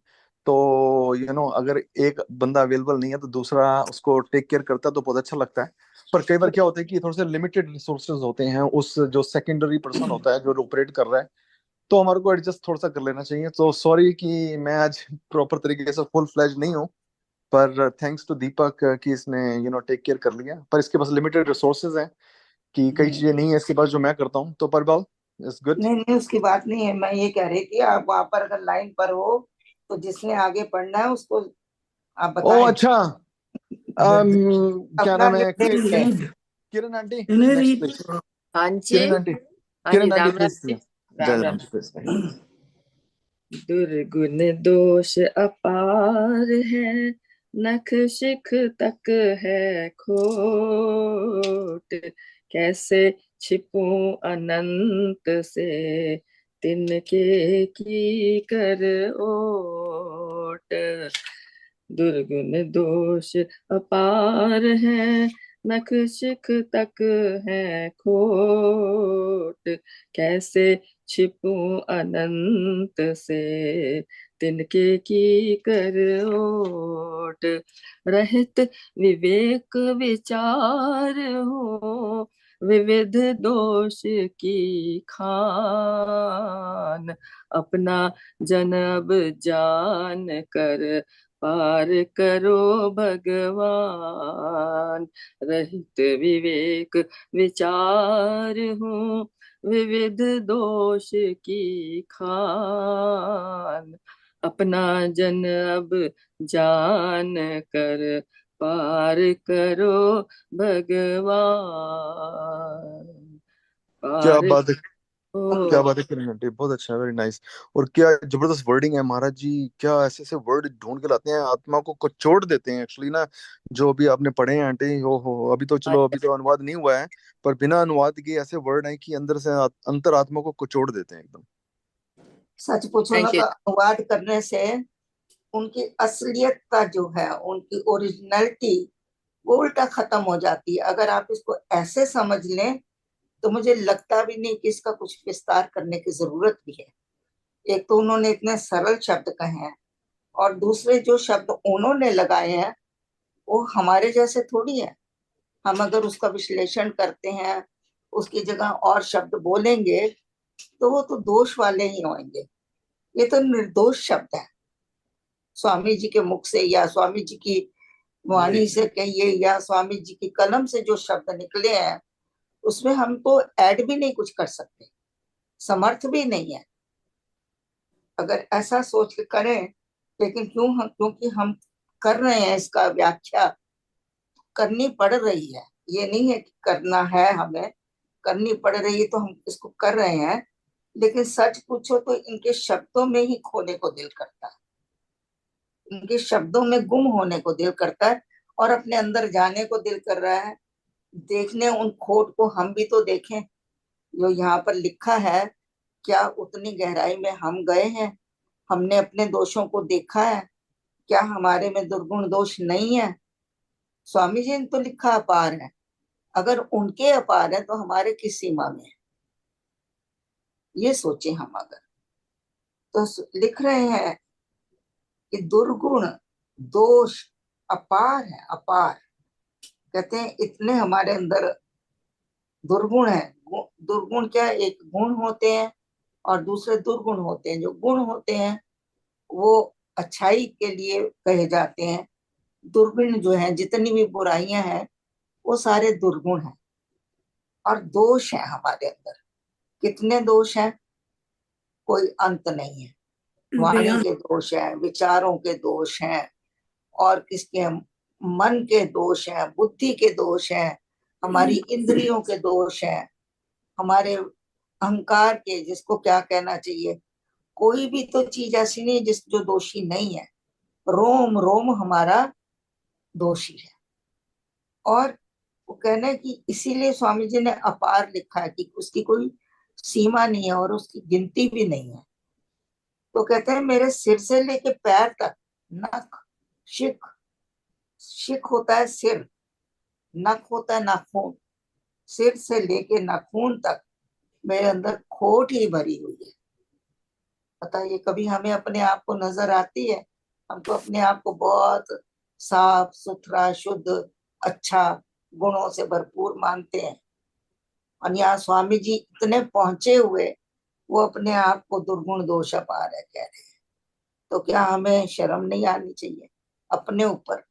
तो अगर एक बंदा अवेलेबल नहीं है तो दूसरा उसको टेक केयर करता है तो बहुत अच्छा लगता है। पर कई बार क्या होता है कि थोड़े से लिमिटेड रिसोर्सेज होते हैं, उस जो सेकेंडरी पर्सन होता है जो ऑपरेट कर रहा है, तो हमारे को एडजस्ट थोड़ा सा कर लेना चाहिए। तो सॉरी कि मैं आज प्रॉपर तरीके से फुल फ्लैज नहीं हूँ, पर थैंक्स टू दीपक कि इसने टेक केयर कर लिया। पर इसके पास लिमिटेड रिसोर्सेज हैं कि कई चीजें नहीं है इसके पास जो मैं करता हूँ, तो परबाल इज गुड। नहीं नहीं, उसकी बात नहीं है। मैं ये कह रही थी आप वहां पर अगर लाइन पर हो तो जिसने आगे पढ़ना है उसको आप ओ बताएं। अच्छा, क्या अपना नाम है, निर्देश दें। लीड किरण आंटी, इन्हें नेक्स्ट रीड। प्लीज। हाँ जी। किरण आंटी, हाँ जी, किरण आंटी राम राम प्लीज। जी। जय राम राम राम। जी प्लीज। दुर्गुण दोष अपार है, नख शिख तक है खोट। कैसे छिपूं अनंत से, तिनके की कर ओट। दुर्गुण दोष अपार है, नख शिख तक है खोट। कैसे छिपूं अनंत से, तिनके की कर ओट। रहित विवेक विचार हो, विविध दोष की खान। अपना जन अब जान कर, पार करो भगवान। रहित विवेक विचार हूँ, विविध दोष की खान। अपना जन अब जान कर, पार करो भगवान। क्या पार बात है, क्या हो। बात है किरण आंटी, बहुत अच्छा है, वेरी नाइस। और क्या जबरदस्त वर्डिंग है महाराज जी, क्या ऐसे ऐसे वर्ड ढूंढ के लाते हैं, आत्मा को कचोड़ देते हैं एक्चुअली ना। जो अभी आपने पढ़े हैं आंटी, हो अभी तो चलो, अभी तो अनुवाद नहीं हुआ है, पर बिना अनुवाद के ऐसे वर्ड हैं कि अंदर से अंतर आत्मा को कचोड़ देते हैं एकदम। सच पूछो ना थैंक यू। तो अनुवाद करने से उनकी असलियतता जो है, उनकी ओरिजिनलिटी, वो उल्टा खत्म हो जाती है। अगर आप इसको ऐसे समझ लें तो मुझे लगता भी नहीं कि इसका कुछ विस्तार करने की जरूरत भी है। एक तो उन्होंने इतने सरल शब्द कहे हैं, और दूसरे जो शब्द उन्होंने लगाए हैं वो हमारे जैसे थोड़ी है। हम अगर उसका विश्लेषण करते हैं, उसकी जगह और शब्द बोलेंगे, तो वो तो दोष वाले ही होंगे। ये तो निर्दोष शब्द है। स्वामी जी के मुख से या स्वामी जी की वाणी से कहिए या स्वामी जी की कलम से जो शब्द निकले हैं, उसमें हम तो ऐड भी नहीं कुछ कर सकते, समर्थ भी नहीं है अगर ऐसा सोच के करें। लेकिन क्योंकि हम कर रहे हैं, इसका व्याख्या करनी पड़ रही है। ये नहीं है कि करना है हमें, करनी पड़ रही है तो हम इसको कर रहे हैं, लेकिन सच पूछो तो इनके शब्दों में ही खोने को दिल करता है, इनके शब्दों में गुम होने को दिल करता है और अपने अंदर जाने को दिल कर रहा है। देखने उन खोट को हम भी तो देखें जो यहाँ पर लिखा है। क्या उतनी गहराई में हम गए हैं? हमने अपने दोषों को देखा है? क्या हमारे में दुर्गुण दोष नहीं है? स्वामी जी ने तो लिखा अपार है, अगर उनके अपार है तो हमारे किस सीमा में है? ये सोचे हम। अगर तो लिख रहे हैं कि दुर्गुण दोष अपार है, अपार। कहते हैं इतने हमारे अंदर दुर्गुण है। दुर्गुण क्या, एक गुण होते हैं और दूसरे दुर्गुण होते हैं। जो गुण होते हैं वो अच्छाई के लिए कहे जाते हैं, दुर्गुण जो है, जितनी भी बुराइयां हैं वो सारे दुर्गुण हैं। और दोष है हमारे अंदर, कितने दोष हैं, कोई अंत नहीं है। वाणी बयान के दोष हैं, विचारों के दोष हैं, और किसके, मन के दोष हैं, बुद्धि के दोष हैं, हमारी इंद्रियों के दोष हैं, हमारे अहंकार के, जिसको क्या कहना चाहिए। कोई भी तो चीज ऐसी नहीं जिस जो दोषी नहीं है। रोम रोम हमारा दोषी है। और वो कहना है कि इसीलिए स्वामी जी ने अपार लिखा है कि उसकी कोई सीमा नहीं है और उसकी गिनती भी नहीं है। तो कहते हैं मेरे सिर से लेके पैर तक, नख, शिख, शिख होता है सिर, नख होता है नाखून, सिर से लेके नाखून तक मेरे अंदर खोट ही भरी हुई है। बताइए, कभी हमें अपने आप को नजर आती है? हम तो अपने आप को बहुत साफ सुथरा, शुद्ध, अच्छा, गुणों से भरपूर मानते हैं। और यहाँ स्वामी जी इतने पहुंचे हुए, वो अपने आप को दुर्गुण दोष अपार है कह रहे हैं। तो क्या हमें शर्म नहीं आनी चाहिए अपने ऊपर?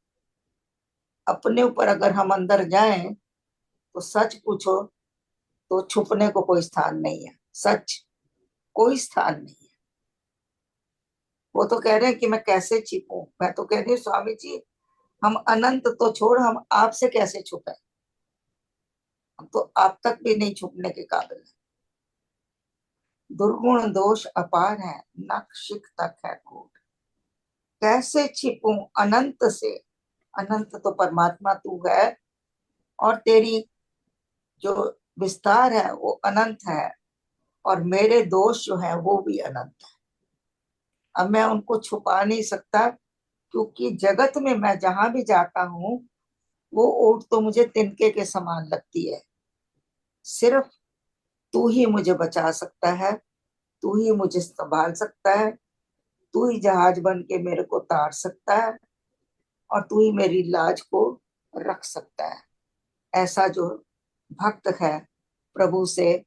अपने ऊपर अगर हम अंदर जाएं तो सच पूछो तो छुपने को कोई स्थान नहीं है। सच कोई स्थान नहीं है। वो तो कह रहे हैं कि मैं कैसे छिपूं। मैं तो कह रही हूँ स्वामी जी, हम अनंत तो छोड़, हम आपसे कैसे छुपे? हम तो आप तक भी नहीं छुपने के काबिल है। दुर्गुण दोष अपार है, नख शिख तक है खोट। कैसे छिपूं अनंत से? अनंत तो परमात्मा तू है, और तेरी जो विस्तार है वो अनंत है, और मेरे दोष जो है वो भी अनंत है। अब मैं उनको छुपा नहीं सकता, क्योंकि जगत में मैं जहां भी जाता हूँ वो ओट तो मुझे तिनके के समान लगती है। सिर्फ तू ही मुझे बचा सकता है, तू ही मुझे संभाल सकता है, तू ही जहाज बन के मेरे को तार सकता है, और तू ही मेरी लाज को रख सकता है। ऐसा जो भक्त है, प्रभु से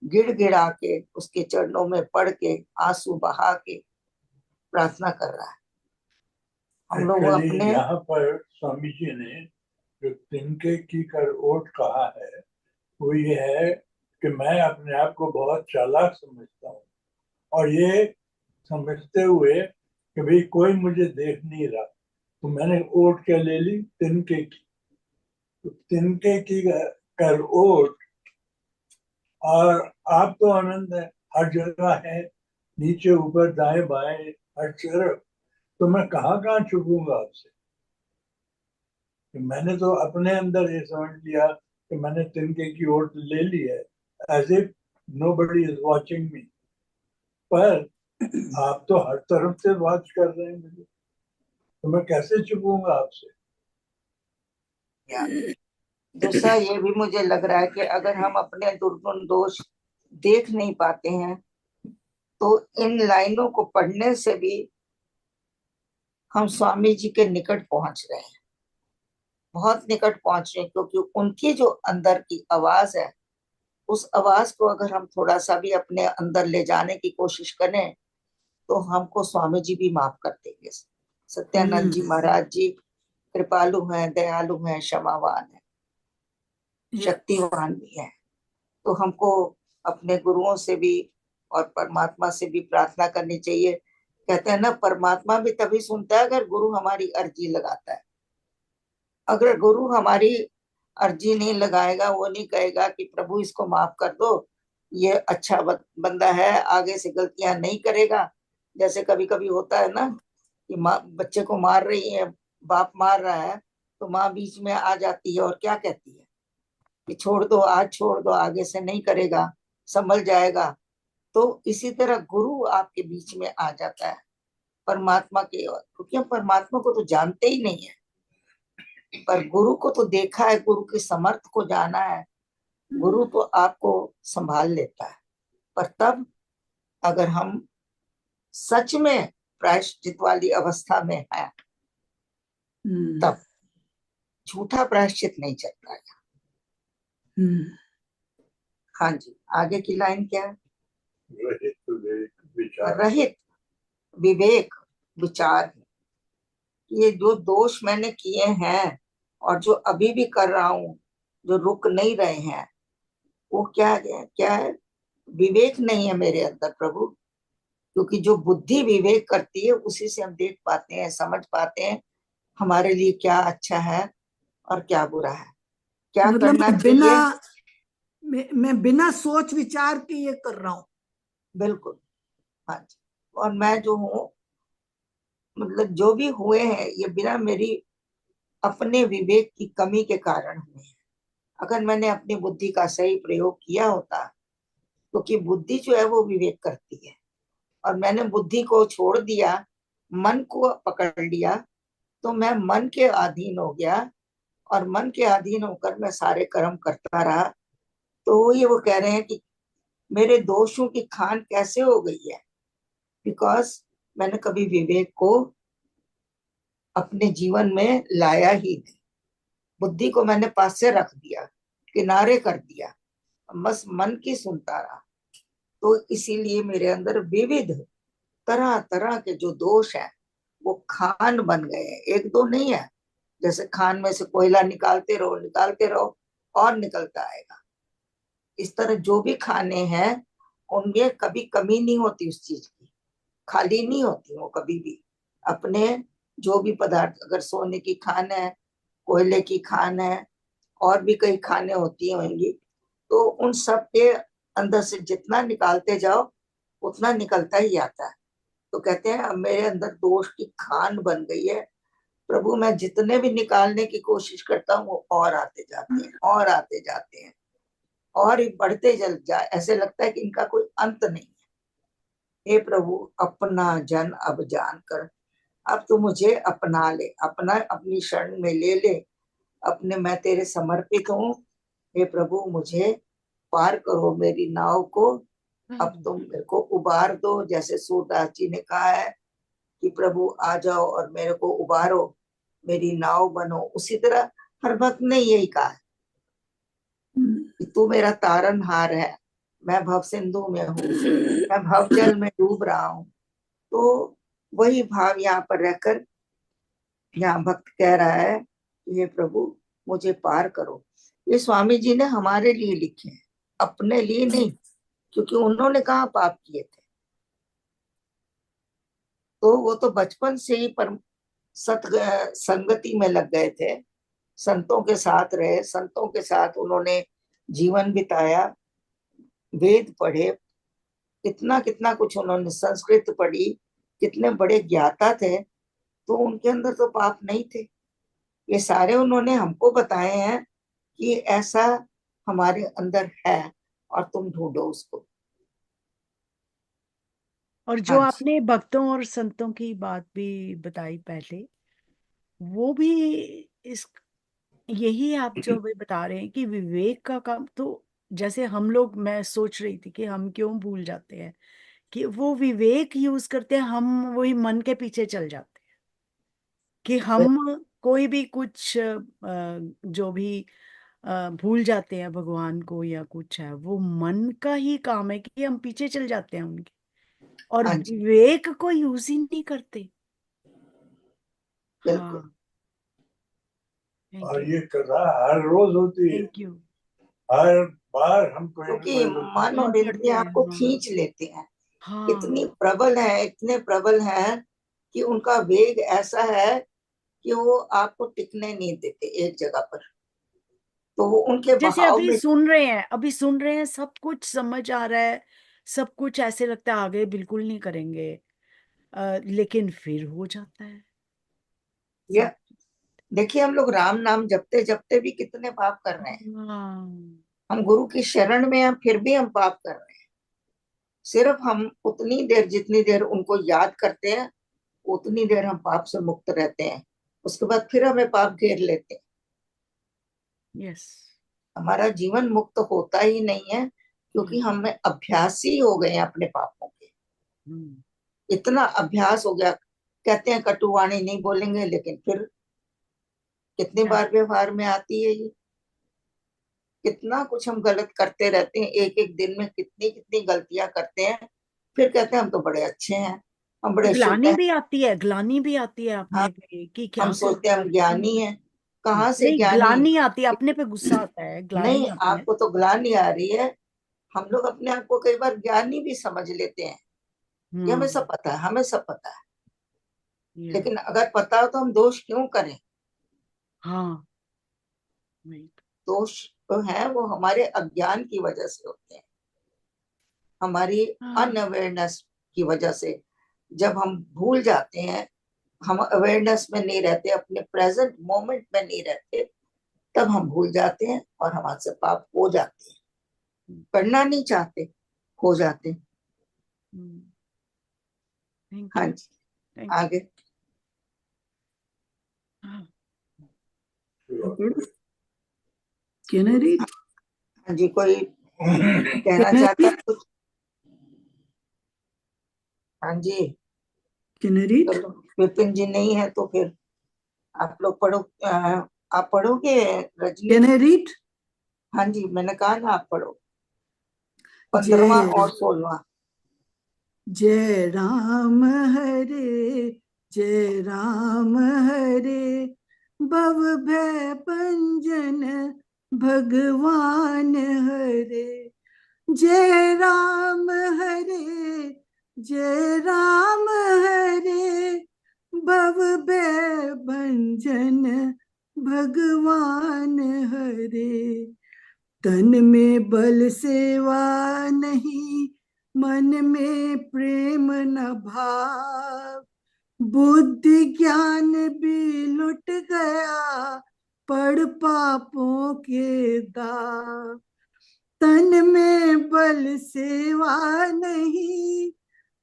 गिड़गिड़ा के, उसके चरणों में पड़ के, आंसू बहा के प्रार्थना कर रहा है। हम लोग एक्चुअली अपने यहाँ पर स्वामी जी ने जो तिनके की कर ओट कहा है वो ये है कि मैं अपने आप को बहुत चालाक समझता हूँ, और ये समझते हुए कि भाई कोई मुझे देख नहीं रहा, तो मैंने ओट क्या ले ली, तिनके की। तो तिनके की कर ओट, और आप तो आनंद है, हर जगह है, नीचे ऊपर दाएं बाएं हर तरफ। तो मैं कहाँ कहाँ छुपूंगा आपसे? कि मैंने तो अपने अंदर ये समझ लिया कि मैंने तिनके की ओट ले ली है, as if nobody is watching me. पर आप तो हर तरफ से वॉच कर रहे हैं मुझे, तो मैं कैसे छुपूंगा आपसे? दूसरा ये भी मुझे लग रहा है कि अगर हम अपने दुर्गुण दोष देख नहीं पाते हैं तो इन लाइनों को पढ़ने से भी हम स्वामी जी के निकट पहुंच रहे हैं, बहुत निकट पहुंच रहे हैं। क्योंकि उनकी जो अंदर की आवाज है, उस आवाज को अगर हम थोड़ा सा भी अपने अंदर ले जाने की कोशिश करें तो हमको स्वामी जी भी माफ कर देंगे। सत्यानंद जी महाराज जी कृपालु हैं, दयालु हैं, क्षमावान हैं, शक्तिवान भी हैं। तो हमको अपने गुरुओं से भी और परमात्मा से भी प्रार्थना करनी चाहिए। कहते हैं ना, परमात्मा भी तभी सुनता है अगर गुरु हमारी अर्जी लगाता है। अगर गुरु हमारी अर्जी नहीं लगाएगा, वो नहीं कहेगा कि प्रभु इसको माफ कर दो, ये अच्छा बंदा है, आगे से गलतियां नहीं करेगा। जैसे कभी कभी होता है ना कि माँ बच्चे को मार रही है, बाप मार रहा है, तो माँ बीच में आ जाती है और क्या कहती है कि छोड़ दो, आज छोड़ दो, आगे से नहीं करेगा, संभल जाएगा। तो इसी तरह गुरु आपके बीच में आ जाता है परमात्मा के, क्योंकि हम परमात्मा को तो जानते ही नहीं है, पर गुरु को तो देखा है, गुरु की समर्थ को जाना है। गुरु तो आपको संभाल लेता है, पर तब अगर हम सच में प्रायश्चित वाली अवस्था में है, तब झूठा प्रायश्चित नहीं चलता है। हाँ जी, आगे की लाइन क्या है? रहित विवेक विचार। रहित विवेक विचार। ये जो दोष मैंने किए हैं और जो अभी भी कर रहा हूं, जो रुक नहीं रहे हैं, वो क्या है? क्या है? विवेक नहीं है मेरे अंदर प्रभु। क्योंकि जो बुद्धि विवेक करती है, उसी से हम देख पाते हैं, समझ पाते हैं हमारे लिए क्या अच्छा है और क्या बुरा है, क्या मतलब करना मैं बिना चाहिए। मैं बिना सोच विचार के ये कर रहा हूँ। बिल्कुल, हाँ जी। और मैं जो हूँ, मतलब जो भी हुए हैं, ये बिना मेरी अपने विवेक की कमी के कारण हुए हैं। अगर मैंने अपनी बुद्धि का सही प्रयोग किया होता, क्योंकि बुद्धि जो है वो विवेक करती है, और मैंने बुद्धि को छोड़ दिया, मन को पकड़ लिया, तो मैं मन के अधीन हो गया, और मन के अधीन होकर मैं सारे कर्म करता रहा। तो ये वो कह रहे हैं कि मेरे दोषों की खान कैसे हो गई है, बिकॉज मैंने कभी विवेक को अपने जीवन में लाया ही नहीं। बुद्धि को मैंने पास से रख दिया, किनारे कर दिया, बस मन की सुनता रहा। तो इसीलिए मेरे अंदर विविध तरह तरह के जो दोष हैं वो खान बन गए हैं, एक दो नहीं है। जैसे खान में से कोयला निकालते रहो और निकलता आएगा। इस तरह जो भी खाने हैं, उनमें कभी कमी नहीं होती, उस चीज की खाली नहीं होती वो कभी भी। अपने जो भी पदार्थ, अगर सोने की खान है, कोयले की खान है, और भी कई खाने होती होंगी, तो उन सब के अंदर से जितना निकालते जाओ उतना निकलता ही आता है। तो कहते हैं अब मेरे अंदर दोष की खान बन गई है प्रभु, मैं जितने भी निकालने की कोशिश करता हूँ वो और आते जाते हैं, और आते जाते हैं, और ये बढ़ते चल जाए, ऐसे लगता है कि इनका कोई अंत नहीं है। हे प्रभु, अपना जन अब जान कर, अब तू मुझे अपना ले, अपना अपनी शरण में ले ले, अपने मैं तेरे समर्पित हूँ। हे प्रभु, मुझे पार करो मेरी नाव को, अब तुम मेरे को उबार दो। जैसे सूरदास जी ने कहा है कि प्रभु आ जाओ और मेरे को उबारो, मेरी नाव बनो, उसी तरह हर भक्त ने यही कहा है कि तू मेरा तारनहार है, मैं भव सिंधु में हूँ, मैं भव जल में डूब रहा हूँ। तो वही भाव यहाँ पर रहकर यहाँ भक्त कह रहा है कि हे प्रभु, मुझे पार करो। ये स्वामी जी ने हमारे लिए लिखे हैं, अपने लिए नहीं, क्योंकि उन्होंने कहाँ पाप किए थे। तो वो तो बचपन से ही पर सत संगति में लग गए थे, संतों के साथ रहे, संतों के साथ उन्होंने जीवन बिताया, वेद पढ़े, कितना कितना कुछ उन्होंने, संस्कृत पढ़ी, कितने बड़े ज्ञाता थे। तो उनके अंदर तो पाप नहीं थे। ये सारे उन्होंने हमको बताए हैं कि ऐसा हमारे अंदर है और तुम ढूंढो उसको। और जो हाँ जी, आपने भक्तों और संतों की बात भी बताई पहले, वो भी इस यही आप जो अभी बता रहे हैं कि विवेक का काम तो, जैसे हम लोग, मैं सोच रही थी कि हम क्यों भूल जाते हैं कि वो विवेक यूज करते हैं, हम वही मन के पीछे चल जाते हैं कि हम कोई भी कुछ जो भी भूल जाते हैं भगवान को या कुछ है, वो मन का ही काम है कि हम पीछे चल जाते हैं उनके, और हाँ जी, विवेक को यूज ही नहीं करते। बिल्कुल। हाँ, थैंक और यू, ये कथा हर रोज होती है, थैंक यू। हर बार हम कोई न क्योंकि कोई मन हम और पढ़ते इंद्रियां हैं, आपको हाँ। खींच लेते हैं, इतनी हाँ, प्रबल है, इतने प्रबल है कि उनका वेग ऐसा है कि वो आपको टिकने नहीं देते एक जगह पर। तो उनके जैसे बहाव अभी में सुन रहे हैं, सब कुछ समझ आ रहा है, सब कुछ ऐसे लगता है आगे बिल्कुल नहीं करेंगे, लेकिन फिर हो जाता है या सब। देखिए, हम लोग राम नाम जपते जपते भी कितने पाप कर रहे हैं। हाँ। हम गुरु की शरण में हैं, फिर भी हम पाप कर रहे हैं। सिर्फ हम उतनी देर, जितनी देर उनको याद करते हैं, उतनी देर हम पाप से मुक्त रहते हैं। उसके बाद फिर हमें पाप घेर लेते हैं। यस। हमारा जीवन मुक्त होता ही नहीं है, क्योंकि हमें अभ्यासी हो गए हैं अपने पापों के। इतना अभ्यास हो गया, कहते हैं कटुवाणी नहीं बोलेंगे, लेकिन फिर कितनी बार व्यवहार में आती है ये। कितना कुछ हम गलत करते रहते हैं, एक एक दिन में कितनी कितनी गलतियां करते हैं। फिर कहते हैं हम तो बड़े अच्छे हैं, हम बड़े शुद्ध हैं। ग्लानी भी आती है हाँ, अपने पे कि हम क्या कर सोचते हैं हम ज्ञानी हैं। कहाँ से नहीं, ज्ञानी? ग्लानी आती है, अपने पे गुस्सा आता है, नहीं, ग्लानी आती है। आपको तो ग्लानि आ रही है। हम लोग अपने आप को कई बार ज्ञानी भी समझ लेते हैं कि हमें सब पता है, हमें सब पता है। या लेकिन अगर पता हो तो हम दोष क्यों करें? हाँ, नहीं। दोष तो है वो हमारे अज्ञान की वजह से होते हैं, हमारी हाँ, अनअवेयरनेस की वजह से। जब हम भूल जाते हैं, हम अवेयरनेस में नहीं रहते, अपने प्रेजेंट मोमेंट में नहीं रहते, तब हम भूल जाते हैं और हमारे से पाप हो जाते हैं। करना नहीं चाहते, हो जाते हैं। थैंक हाँ यू, जी, थैंक आगे। यू। Can I read? हाँ जी, कोई कहना Can I चाहता है read? कुछ? हाँ जी, Can I read? चलो, विपिन जी नहीं है तो फिर आप लोग पढ़ो। आप पढ़ोगे रजनी? Can I read? हाँ जी, मैंने कहा ना आप पढ़ो, जय 15वां और 16वां। जय राम हरे, जय राम हरे, भव भय भंजन भगवान हरे। जय राम हरे, जय राम हरे, भव भय भंजन भगवान हरे। तन में बल सेवा नहीं, मन में प्रेम न भाव, बुद्धि ज्ञान भी लुट गया, पड़ पापों के दाव। तन में बल सेवा नहीं,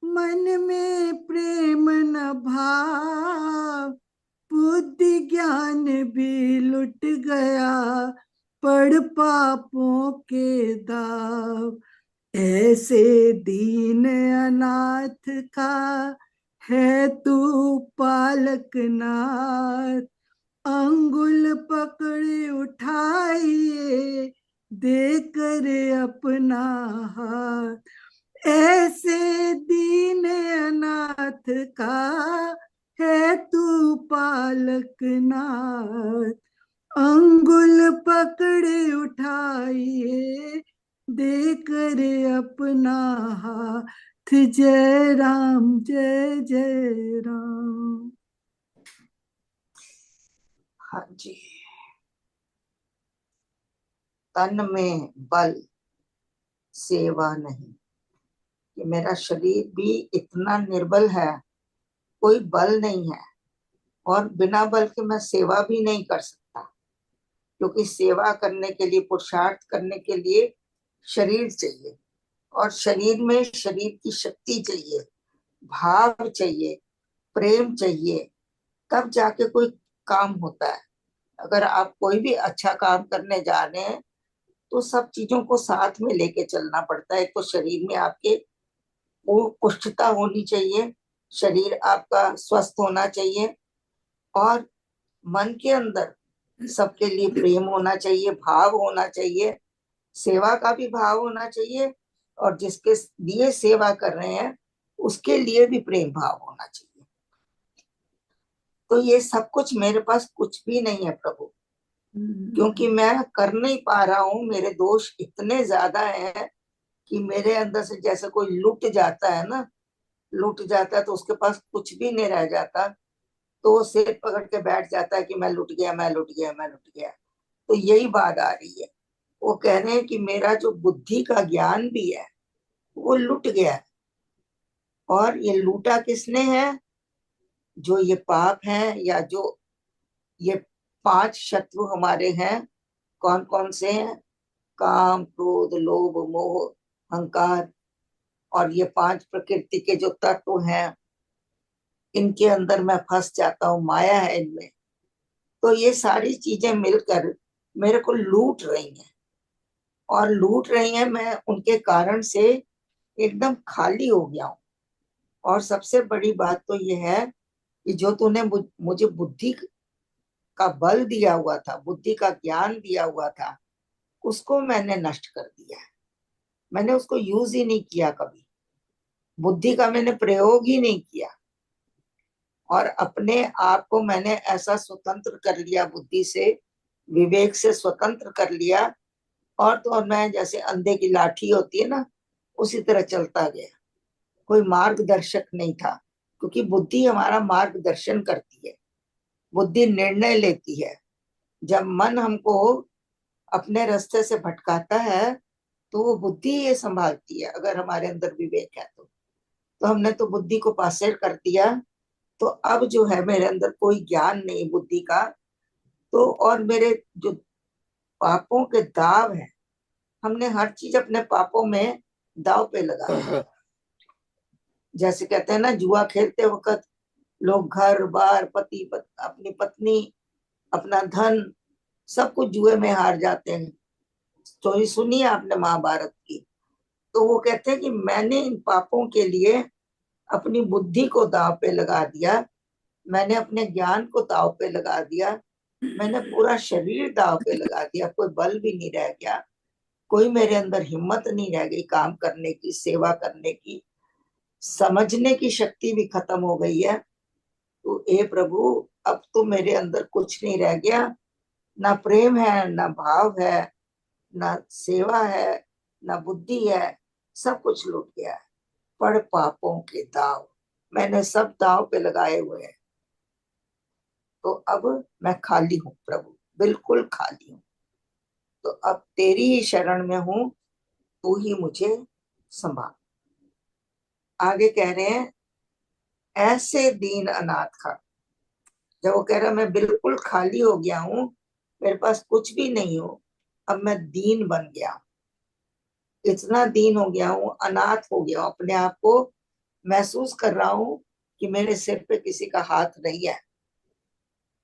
मन में प्रेम न भाव, बुद्धि ज्ञान भी लुट गया, पड़ पापों के दाव। ऐसे दीन अनाथ का है तू पालक नाथ, अंगुल पकड़ उठाइए देकर अपना हाथ। ऐसे दीन अनाथ का है तू पालक नाथ, अंगुल पकड़ उठाइए देकर अपना हाथ। जय राम, जय जय राम। हाँ जी, तन में बल सेवा नहीं, कि मेरा शरीर भी इतना निर्बल है, कोई बल नहीं है, और बिना बल के मैं सेवा भी नहीं कर सकता, क्योंकि सेवा करने के लिए, पुरुषार्थ करने के लिए शरीर चाहिए, और शरीर में शरीर की शक्ति चाहिए, भाव चाहिए, प्रेम चाहिए, तब जाके कोई काम होता है। अगर आप कोई भी अच्छा काम करने जा रहे हैं तो सब चीजों को साथ में लेके चलना पड़ता है। तो शरीर में आपके वो पुष्टता होनी चाहिए, शरीर आपका स्वस्थ होना चाहिए, और मन के अंदर सबके लिए प्रेम होना चाहिए, भाव होना चाहिए, सेवा का भी भाव होना चाहिए, और जिसके लिए सेवा कर रहे हैं उसके लिए भी प्रेम भाव होना चाहिए। तो ये सब कुछ मेरे पास कुछ भी नहीं है प्रभु, क्योंकि मैं कर नहीं पा रहा हूँ। मेरे दोष इतने ज्यादा हैं कि मेरे अंदर से जैसे कोई लुट जाता है ना, लुट जाता है तो उसके पास कुछ भी नहीं रह जाता, तो वो सिर पकड़ के बैठ जाता है कि मैं लुट गया, मैं लुट गया, मैं लुट गया। तो यही बात आ रही है। वो कह रहे हैं कि मेरा जो बुद्धि का ज्ञान भी है वो लुट गया है। और ये लूटा किसने है? जो ये पाप है, या जो ये 5 शत्रु हमारे हैं। कौन कौन से हैं? काम, क्रोध, लोभ, मोह, अहंकार। और ये 5 प्रकृति के जो तत्व हैं, इनके अंदर मैं फंस जाता हूँ, माया है इनमें। तो ये सारी चीजें मिलकर मेरे को लूट रही हैं, और लूट रही हैं। मैं उनके कारण से एकदम खाली हो गया हूँ। और सबसे बड़ी बात तो ये है कि जो तूने मुझे बुद्धि का बल दिया हुआ था, बुद्धि का ज्ञान दिया हुआ था, उसको मैंने नष्ट कर दिया है। मैंने उसको यूज ही नहीं किया कभी। बुद्धि का मैंने प्रयोग ही नहीं किया। और अपने आप को मैंने ऐसा स्वतंत्र कर लिया, बुद्धि से, विवेक से स्वतंत्र कर लिया। और तो और मैं जैसे अंधे की लाठी होती है ना, उसी तरह चलता गया। कोई मार्गदर्शक नहीं था, क्योंकि बुद्धि हमारा मार्गदर्शन करती है, बुद्धि निर्णय लेती है। जब मन हमको अपने रास्ते से भटकाता है तो वो बुद्धि ये संभालती है, अगर हमारे अंदर विवेक है तो हमने तो बुद्धि को पासे कर दिया। तो अब जो है मेरे अंदर कोई ज्ञान नहीं बुद्धि का। तो और मेरे जो पापों के दाव है, हमने हर चीज अपने पापों में दाव पे लगा दी। जैसे कहते हैं ना, जुआ खेलते वक्त लोग घर बार, अपनी पत्नी, अपना धन, सब कुछ जुए में हार जाते हैं। स्टोरी सुनी है आपने महाभारत की? तो वो कहते हैं कि मैंने इन पापों के लिए अपनी बुद्धि को दांव पे लगा दिया, मैंने अपने ज्ञान को दांव पे लगा दिया, मैंने पूरा शरीर दांव पे लगा दिया। कोई बल भी नहीं रह गया, कोई मेरे अंदर हिम्मत नहीं रह गई काम करने की, सेवा करने की, समझने की शक्ति भी खत्म हो गई है। तो ए प्रभु, अब तो मेरे अंदर कुछ नहीं रह गया। ना प्रेम है, ना भाव है, ना सेवा है, ना बुद्धि है। सब कुछ लूट गया है। पर पापों के दाव मैंने सब दाव पे लगाए हुए हैं। तो अब मैं खाली हूँ प्रभु, बिल्कुल खाली हूँ। तो अब तेरी ही शरण में हूँ, तू ही मुझे संभाल। आगे कह रहे हैं, ऐसे दीन अनाथ का। जब वो कह रहा मैं बिल्कुल खाली हो गया हूँ, मेरे पास कुछ भी नहीं हो, अब मैं दीन बन गया हूँ, इतना दीन हो गया हूँ, अनाथ हो गया हूँ। अपने आप को महसूस कर रहा हूँ कि मेरे सिर पे किसी का हाथ नहीं है।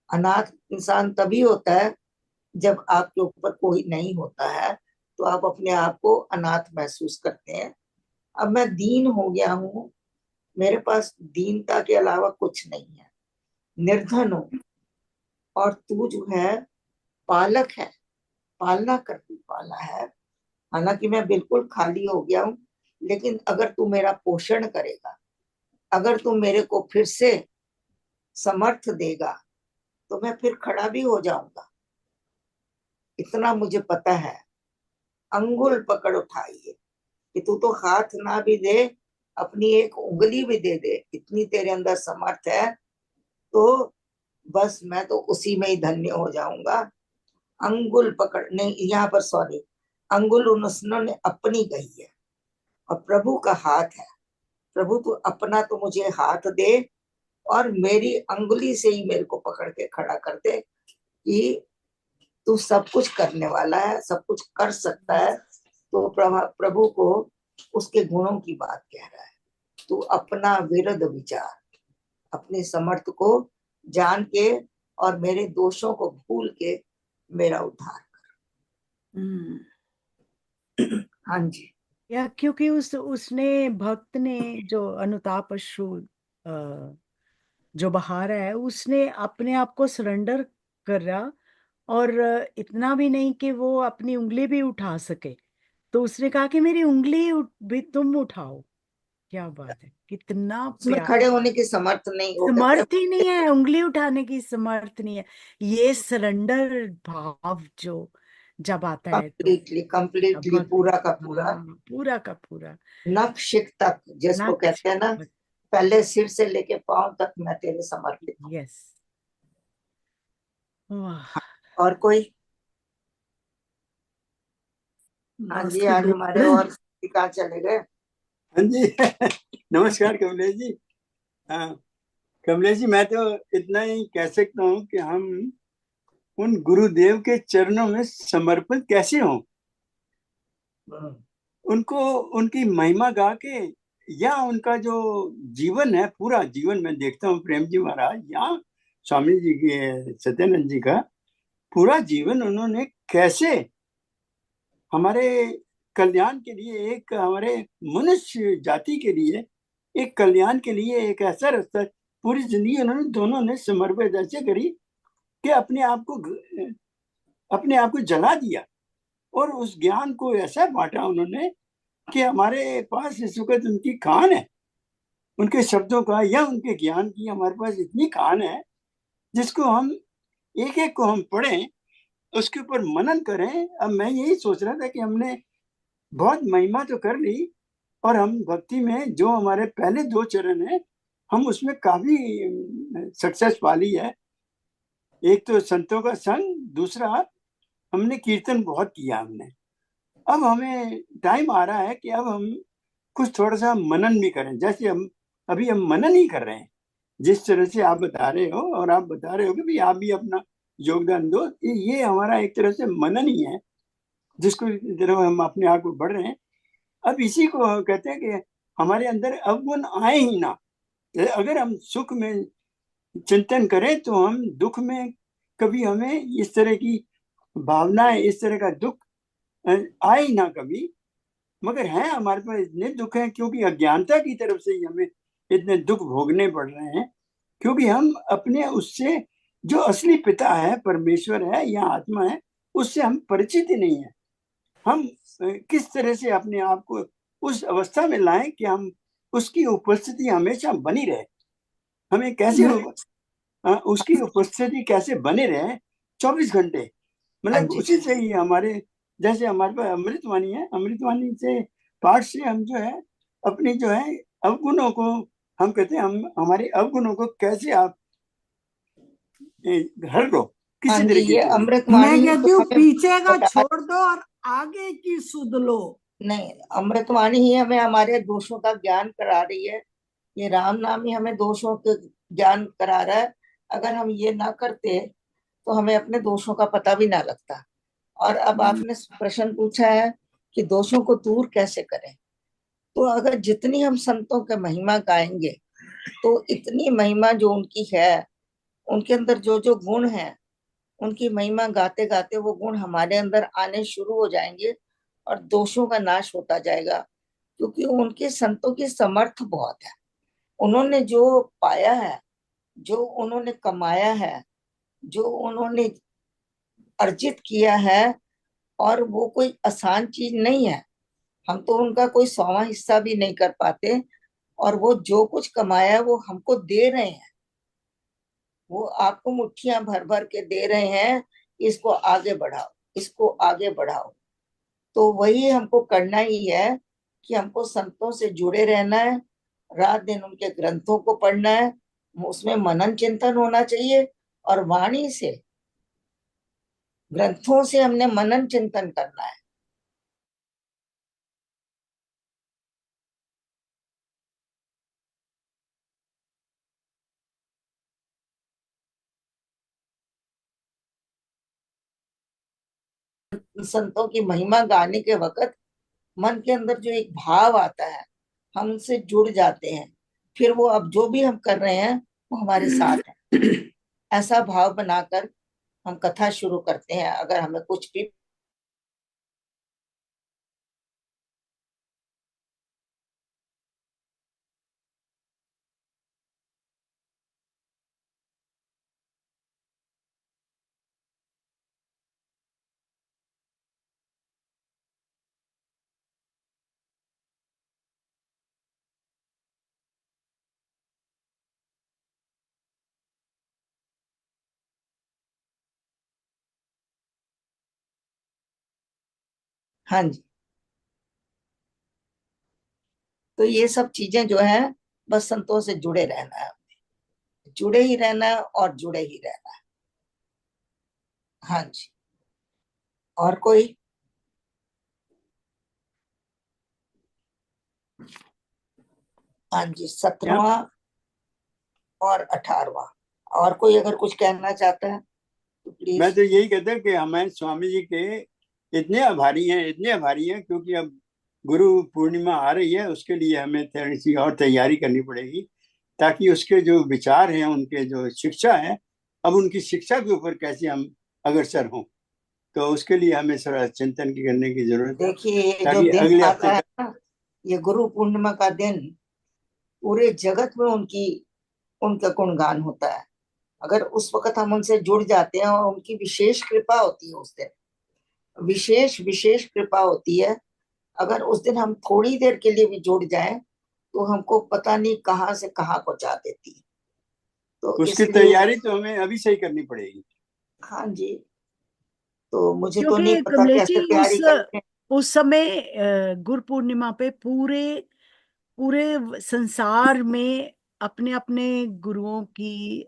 अनाथ इंसान तभी होता है जब आपके ऊपर कोई नहीं होता है, तो आप अपने आप को अनाथ महसूस करते हैं। अब मैं दीन हो गया हूँ, मेरे पास दीनता के अलावा कुछ नहीं है, निर्धन हूँ। और तू जो है पालक है, पालना करती पाला है। हालांकि मैं बिल्कुल खाली हो गया हूँ, लेकिन अगर तू मेरा पोषण करेगा, अगर तू मेरे को फिर से समर्थ देगा, तो मैं फिर खड़ा भी हो जाऊंगा। इतना मुझे पता है। अंगुल पकड़ उठाइए कि तू तो हाथ ना भी दे, अपनी एक उंगली भी दे दे, इतनी तेरे अंदर समर्थ है, तो बस मैं तो उसी में ही धन्य हो जाऊंगा। अंगुल पकड़ नहीं, यहाँ पर सॉरी, अंगुल उन्होंने अपनी कही है, और प्रभु का हाथ है। प्रभु तू अपना तो मुझे हाथ दे, और मेरी अंगुली से ही मेरे को पकड़ के खड़ा कर दे कि तू सब कुछ करने वाला है, सब कुछ कर सकता है। तो प्रभु को उसके गुणों की बात कह रहा है। तू अपना विरुद्ध विचार, अपने समर्थ को जान के और मेरे दोषों को भूल के मेरा उद्धार कर। हाँ जी। या क्योंकि उसने भक्त ने जो अनुताप अश्रु जो बहा रहा है, उसने अपने आप को सरेंडर कर रहा, और इतना भी नहीं कि वो अपनी उंगली भी उठा सके, तो उसने कहा कि मेरी उंगली भी तुम उठाओ। क्या बात है, कितना उसमें प्यार। खड़े होने की समर्थ नहीं, वो कहते समर्थ ही नहीं है, उंगली उठाने की समर्थ नहीं है। ये सरेंडर भाव जो जब आता है तो कंप्लीटली कंप्लीटली भक्त, पूरा का पूरा, हाँ, पूरा का पूरा, नख शिख तक, जिसको नक्श। कहते हैं ना, पहले सिर से लेके पांव तक मैं तेरे समर्पित हूँ। यस। वाह। और कोई? हाँ बस जी, के आज दो हमारे हैं। और कहाँ चले गए? हाँ जी नमस्कार कमलेश जी। हाँ कमलेश जी, मैं तो इतना ही कह सकता हूँ कि हम उन गुरुदेव के चरणों में समर्पित कैसे हों, उनको उनकी महिमा गा के, या उनका जो जीवन है, पूरा जीवन मैं देखता हूँ प्रेम जी महाराज या स्वामी जी के सत्यानंद जी का पूरा जीवन उन्होंने कैसे हमारे कल्याण के लिए, एक हमारे मनुष्य जाति के लिए, एक कल्याण के लिए एक ऐसा रास्ता, पूरी जिंदगी उन्होंने दोनों ने समर्पित ऐसे करी कि अपने आप को जला दिया और उस ज्ञान को ऐसा बांटा उन्होंने कि हमारे पास इस वक्त उनकी खान है, उनके शब्दों का या उनके ज्ञान की हमारे पास इतनी खान है जिसको हम एक एक को हम पढ़ें, उसके ऊपर मनन करें। अब मैं यही सोच रहा था कि हमने बहुत महिमा तो कर ली, और हम भक्ति में जो हमारे पहले 2 चरण है हम उसमें काफी सक्सेस पा ली है। एक तो संतों का संग, दूसरा हमने कीर्तन बहुत किया हमने। अब हमें टाइम आ रहा है कि अब हम कुछ थोड़ा सा मनन भी करें, जैसे हम अभी हम मनन ही कर रहे हैं जिस तरह से आप बता रहे हो, और आप बता रहे हो कि भाई आप भी अपना योगदान दो। ये हमारा एक तरह से मनन ही है जिसको तरफ हम अपने आप को बढ़ रहे हैं। अब इसी को कहते हैं कि हमारे अंदर अवगुण आए ही ना। अगर हम सुख में चिंतन करें तो हम दुख में कभी हमें इस तरह की भावनाएं, इस तरह का दुख आए ही ना कभी। मगर है हमारे पास इतने दुख हैं क्योंकि अज्ञानता की तरफ से ही हमें इतने दुख भोगने पड़ रहे हैं, क्योंकि हम अपने उससे जो असली पिता है, परमेश्वर है या आत्मा है, उससे हम परिचित ही नहीं है। हम किस तरह से अपने आप को उस अवस्था में लाएं कि हम उसकी उपस्थिति हमेशा बनी रहे। हमें कैसे उसकी उपस्थिति कैसे बने रहे 24 घंटे, हाँ मतलब जी, उसी से ही हमारे, जैसे हमारे पास अमृतवाणी है, अमृतवाणी से पाठ से हम जो है अपनी जो है अवगुणों को, हम कहते हैं हम हमारे अवगुणों को कैसे आप हर लो हाँ किसी जी, तरीके ये से भी। अमृतवाणी मैं ही कहती तो हूँ हमें पीछे का बता। छोड़ दो और आगे की सुध लो। नहीं, अमृतवाणी ही हमें हमारे दोषों का ज्ञान करा रही है। ये राम नाम ही हमें दोषों के ज्ञान करा रहा है। अगर हम ये ना करते तो हमें अपने दोषों का पता भी ना लगता। और अब आपने प्रश्न पूछा है कि दोषों को दूर कैसे करें, तो अगर जितनी हम संतों के महिमा गाएंगे तो इतनी महिमा जो उनकी है, उनके अंदर जो जो गुण है, उनकी महिमा गाते गाते वो गुण हमारे अंदर आने शुरू हो जाएंगे और दोषों का नाश होता जाएगा। क्योंकि उनके संतों की समर्थ बहुत है। उन्होंने जो पाया है, जो उन्होंने कमाया है, जो उन्होंने अर्जित किया है, और वो कोई आसान चीज नहीं है। हम तो उनका कोई 100वां हिस्सा भी नहीं कर पाते। और वो जो कुछ कमाया है वो हमको दे रहे हैं। वो आपको मुट्ठियां भर भर के दे रहे हैं, इसको आगे बढ़ाओ, इसको आगे बढ़ाओ। तो वही हमको करना ही है कि हमको संतों से जुड़े रहना है, रात दिन उनके ग्रंथों को पढ़ना है, उसमें मनन चिंतन होना चाहिए। और वाणी से, ग्रंथों से हमने मनन चिंतन करना है। संतों की महिमा गाने के वक्त मन के अंदर जो एक भाव आता है, हम उनसे जुड़ जाते हैं। फिर वो अब जो भी हम कर रहे हैं वो हमारे साथ है, ऐसा भाव बनाकर हम कथा शुरू करते हैं। अगर हमें कुछ भी हाँ जी, तो ये सब चीजें जो है, बस संतों से जुड़े रहना है, जुड़े ही रहना है और जुड़े ही रहना है। हाँ जी, और कोई? हाँ जी, 17वां और 18वां। और कोई अगर कुछ कहना चाहता है तो मैं प्लीज। तो यही कहता हूँ कि हमें स्वामी जी के इतने आभारी हैं, क्योंकि अब गुरु पूर्णिमा आ रही है, उसके लिए हमें थोड़ी सी और तैयारी करनी पड़ेगी, ताकि उसके जो विचार हैं, उनके जो शिक्षा है, अब उनकी शिक्षा के ऊपर कैसे हम अग्रसर हों, तो उसके लिए हमें थोड़ा चिंतन करने की जरूरत है, देखिए, ये जो ताकि दिन अगले आता हफ्ते है तक। ना, ये गुरु पूर्णिमा का दिन पूरे जगत में उनका गुणगान होता है। अगर उस वक्त हम उनसे जुड़ जाते हैं, और उनकी विशेष कृपा होती है उस दिन, विशेष विशेष कृपा होती है। अगर उस दिन हम थोड़ी देर के लिए भी जुड़ जाएं तो हमको पता नहीं कहाँ से कहाँ पहुंचा देती है। तो उसकी इसलिए तैयारी तो हमें अभी से ही करनी पड़ेगी। हाँ जी, तो मुझे तो नहीं क्योंकि पता कमलेश कैसे जी तैयारी करते हैं। उस समय गुरु पूर्णिमा पे पूरे पूरे संसार में अपने अपने गुरुओं की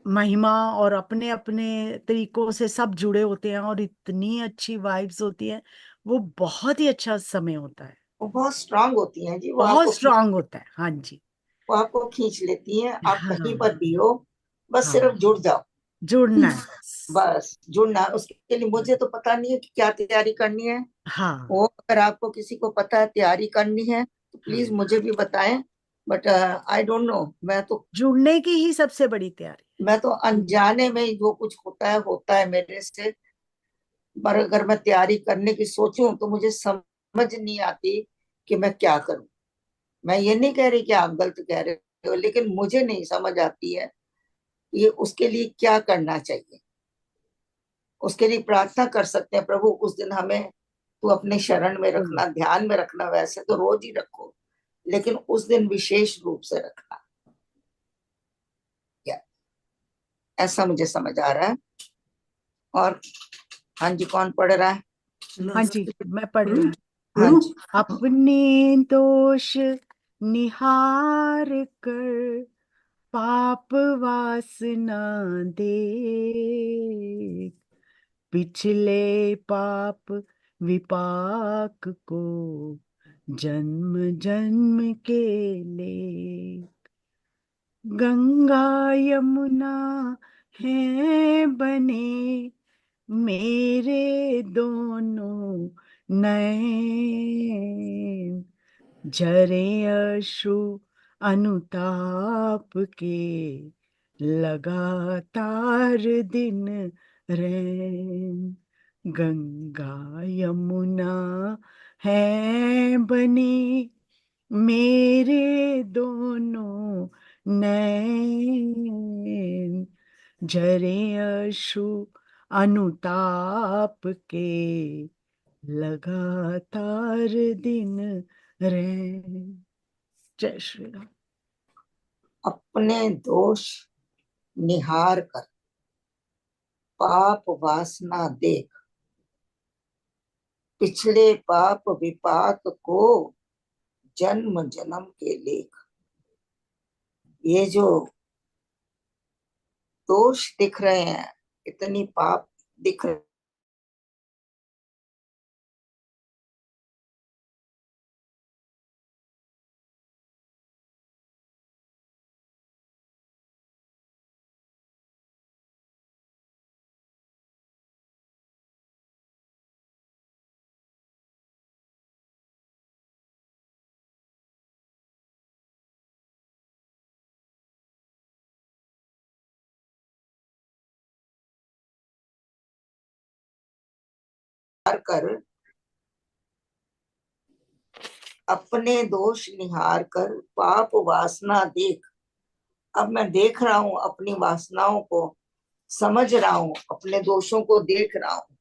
महिमा और अपने अपने तरीकों से सब जुड़े होते हैं, और इतनी अच्छी वाइब्स होती है। वो बहुत ही अच्छा समय होता है, वो बहुत स्ट्रांग होती हैं जी, बहुत स्ट्रांग होता है। हाँ जी। वो आपको खींच लेती हैं। आप कहीं पर हाँ भी हो, बस हाँ, सिर्फ जुड़ जाओ। जुड़ना है बस। बस जुड़ना है। उसके लिए मुझे तो पता नहीं है कि क्या तैयारी करनी है। हाँ वो अगर आपको किसी को पता है तैयारी करनी है तो प्लीज हाँ, मुझे भी बताएं। But I don't know. जुड़ने की ही सबसे बड़ी तैयारी। मैं तो अनजाने में ही जो कुछ होता है मेरे से। पर अगर मैं तैयारी करने की सोचूं तो मुझे समझ नहीं आती कि मैं क्या करूं। मैं ये नहीं कह रही कि आप गलत कह रहे हो, लेकिन मुझे नहीं समझ आती है ये उसके लिए क्या करना चाहिए। उसके लिए प्रार्थना कर सकते हैं, प्रभु उस दिन हमें तू अपने शरण में रखना, ध्यान में रखना। वैसे तो रोज ही रखो, लेकिन उस दिन विशेष रूप से रखना। या ऐसा मुझे समझ आ रहा है। और हाँ जी, कौन पढ़ रहा है? हाँ जी, मैं पढ़ रही हूँ। हाँ जी। अपने दोष निहार कर पाप वासना देख, पिछले पाप विपाक को जन्म जन्म के ले। गंगा यमुना है बने मेरे दोनों नैन, झरे अश्रु अनुताप के लगातार दिन रैन। गंगा यमुना है बनी मेरे दोनों नैन, झरे अश्रु अनुताप के लगातार दिन रैन। जय श्री राम। अपने दोष निहार कर पाप वासना देख, पिछले पाप विपाक को जन्म जन्म के लेख। ये जो दोष दिख रहे हैं, इतनी पाप दिख रहे कर अपने दोष निहार कर पाप वासना देख। अब मैं देख रहा हूं अपनी वासनाओं को, समझ रहा हूं, अपने दोषों को देख रहा हूं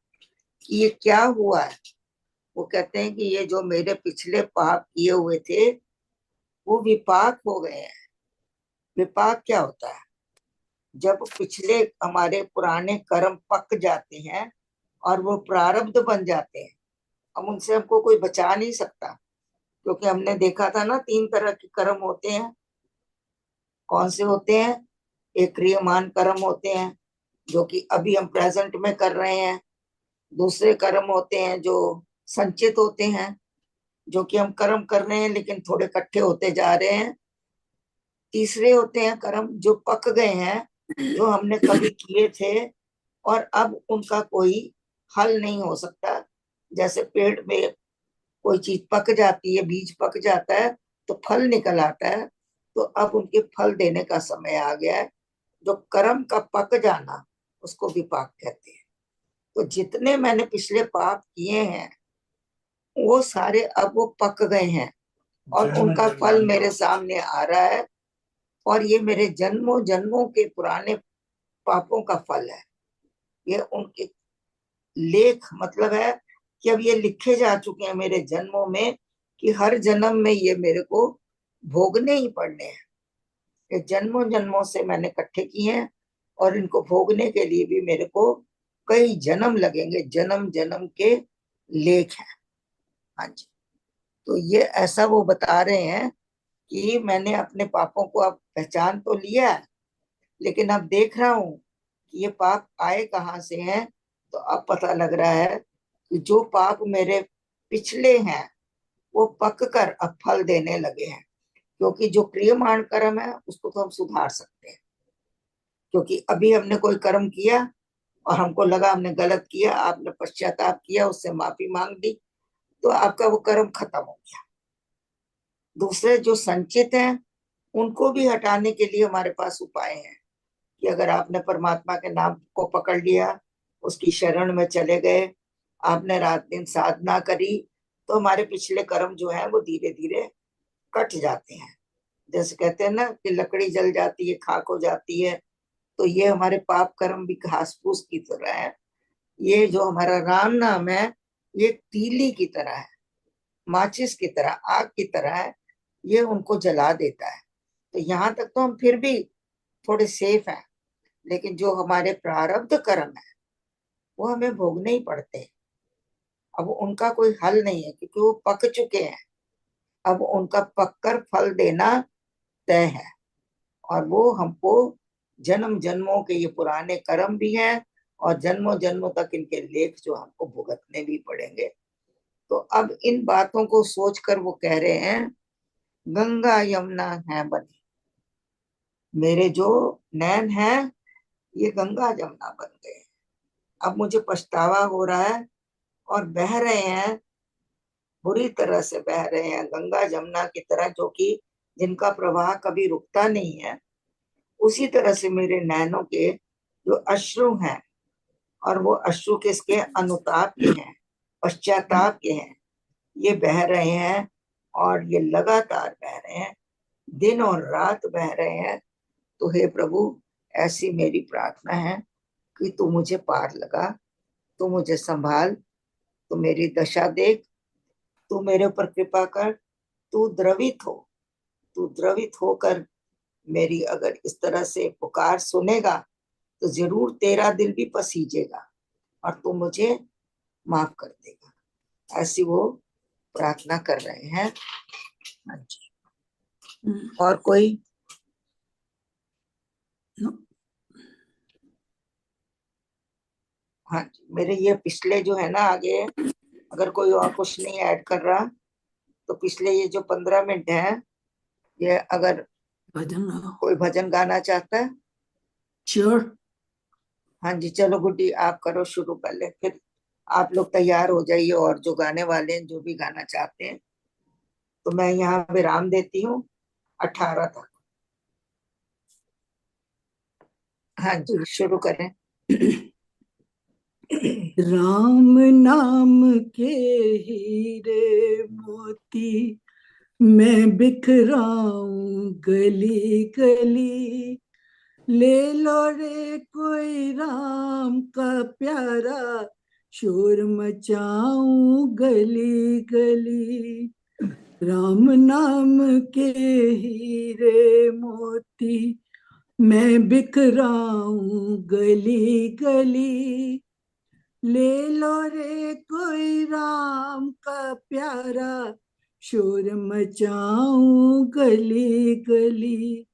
कि ये क्या हुआ है। वो कहते हैं कि ये जो मेरे पिछले पाप किए हुए थे वो विपाक हो गए हैं। विपाक क्या होता है? जब पिछले हमारे पुराने कर्म पक जाते हैं और वो प्रारब्ध बन जाते हैं, अब उनसे हमको कोई बचा नहीं सकता। क्योंकि हमने देखा था ना, 3 तरह के कर्म होते हैं। कौन से होते हैं? एक क्रियमान कर्म होते हैं जो कि अभी हम प्रेजेंट में कर रहे हैं। दूसरे कर्म होते हैं जो संचित होते हैं, जो कि हम कर्म कर रहे हैं लेकिन थोड़े इकट्ठे होते जा रहे हैं। तीसरे होते हैं कर्म जो पक गए हैं, जो हमने कभी किए थे और अब उनका कोई हल नहीं हो सकता। जैसे पेड़ में कोई चीज पक जाती है, बीज पक जाता है तो फल निकल आता है, तो अब उनके फल देने का समय आ गया है। जो कर्म का पक जाना उसको विपाक कहते हैं। तो जितने मैंने पिछले पाप किए हैं वो सारे अब वो पक गए हैं और उनका फल मेरे सामने आ रहा है, और ये मेरे जन्मों जन्मों के पुराने पापों का फल है। ये उनके लेख मतलब है कि अब ये लिखे जा चुके हैं मेरे जन्मों में, कि हर जन्म में ये मेरे को भोगने ही पड़ने हैं। ये जन्मों जन्मों से मैंने इकट्ठे किए हैं और इनको भोगने के लिए भी मेरे को कई जन्म लगेंगे। जन्म जन्म के लेख हैं। हाँ जी। तो ये ऐसा वो बता रहे हैं कि मैंने अपने पापों को अब पहचान तो लिया है, लेकिन अब देख रहा हूं कि ये पाप आए कहाँ से हैं। तो अब पता लग रहा है कि जो पाप मेरे पिछले हैं वो पक कर अब फल देने लगे हैं। क्योंकि जो क्रियमाण कर्म है उसको तो हम सुधार सकते हैं, क्योंकि अभी हमने कोई कर्म किया और हमको लगा हमने गलत किया, आपने पश्चाताप किया, उससे माफी मांग दी, तो आपका वो कर्म खत्म हो गया। दूसरे जो संचित हैं उनको भी हटाने के लिए हमारे पास उपाय हैं कि अगर आपने परमात्मा के नाम को पकड़ लिया, उसकी शरण में चले गए, आपने रात दिन साधना करी, तो हमारे पिछले कर्म जो है वो धीरे धीरे कट जाते हैं। जैसे कहते हैं ना कि लकड़ी जल जाती है, खाक हो जाती है, तो ये हमारे पाप कर्म भी घास फूस की तरह है। ये जो हमारा राम नाम है ये तीली की तरह है, माचिस की तरह, आग की तरह है, ये उनको जला देता है। तो यहाँ तक तो हम फिर भी थोड़े सेफ हैं, लेकिन जो हमारे प्रारब्ध कर्म है वो हमें भोगने ही पड़ते हैं। अब उनका कोई हल नहीं है क्योंकि वो पक चुके हैं। अब उनका पककर फल देना तय है, और वो हमको जन्म जन्मों के ये पुराने कर्म भी हैं और जन्मों जन्मों तक इनके लेख जो हमको भुगतने भी पड़ेंगे। तो अब इन बातों को सोचकर वो कह रहे हैं गंगा यमुना है बनी, मेरे जो नैन हैं ये गंगा जमुना बन गए। अब मुझे पछतावा हो रहा है और बह रहे हैं, बुरी तरह से बह रहे हैं गंगा जमुना की तरह, जो कि जिनका प्रवाह कभी रुकता नहीं है। उसी तरह से मेरे नैनों के जो अश्रु हैं, और वो अश्रु किसके, अनुताप के हैं, पश्चाताप के हैं, ये बह रहे हैं और ये लगातार बह रहे हैं, दिन और रात बह रहे हैं। तो हे प्रभु, ऐसी मेरी प्रार्थना है कि तू मुझे पार लगा, तू मुझे संभाल, तू मेरी दशा देख, तू मेरे ऊपर कृपा कर, तू द्रवित हो, तू द्रवित होकर मेरी अगर इस तरह से पुकार सुनेगा तो जरूर तेरा दिल भी पसीजेगा और तू मुझे माफ कर देगा। ऐसी वो प्रार्थना कर रहे हैं। हाँ जी। और कोई? हाँ जी, मेरे ये पिछले जो है ना, आगे अगर कोई और कुछ नहीं ऐड कर रहा तो पिछले ये जो 15 मिनट है, ये अगर भजन कोई भजन गाना चाहता है। श्योर। हाँ जी, चलो गुड्डी आप करो शुरू पहले, फिर आप लोग तैयार हो जाइए और जो गाने वाले हैं जो भी गाना चाहते हैं। तो मैं यहाँ विराम देती हूँ 18 तक। हाँ जी, शुरू करें। राम नाम के हीरे मोती मैं बिखराऊं गली गली, ले लो रे कोई राम का प्यारा, शोर मचाऊं गली गली। राम नाम के हीरे मोती मैं बिखराऊं गली गली, ले लो रे कोई राम का प्यारा, शोर मचाऊं गली गली।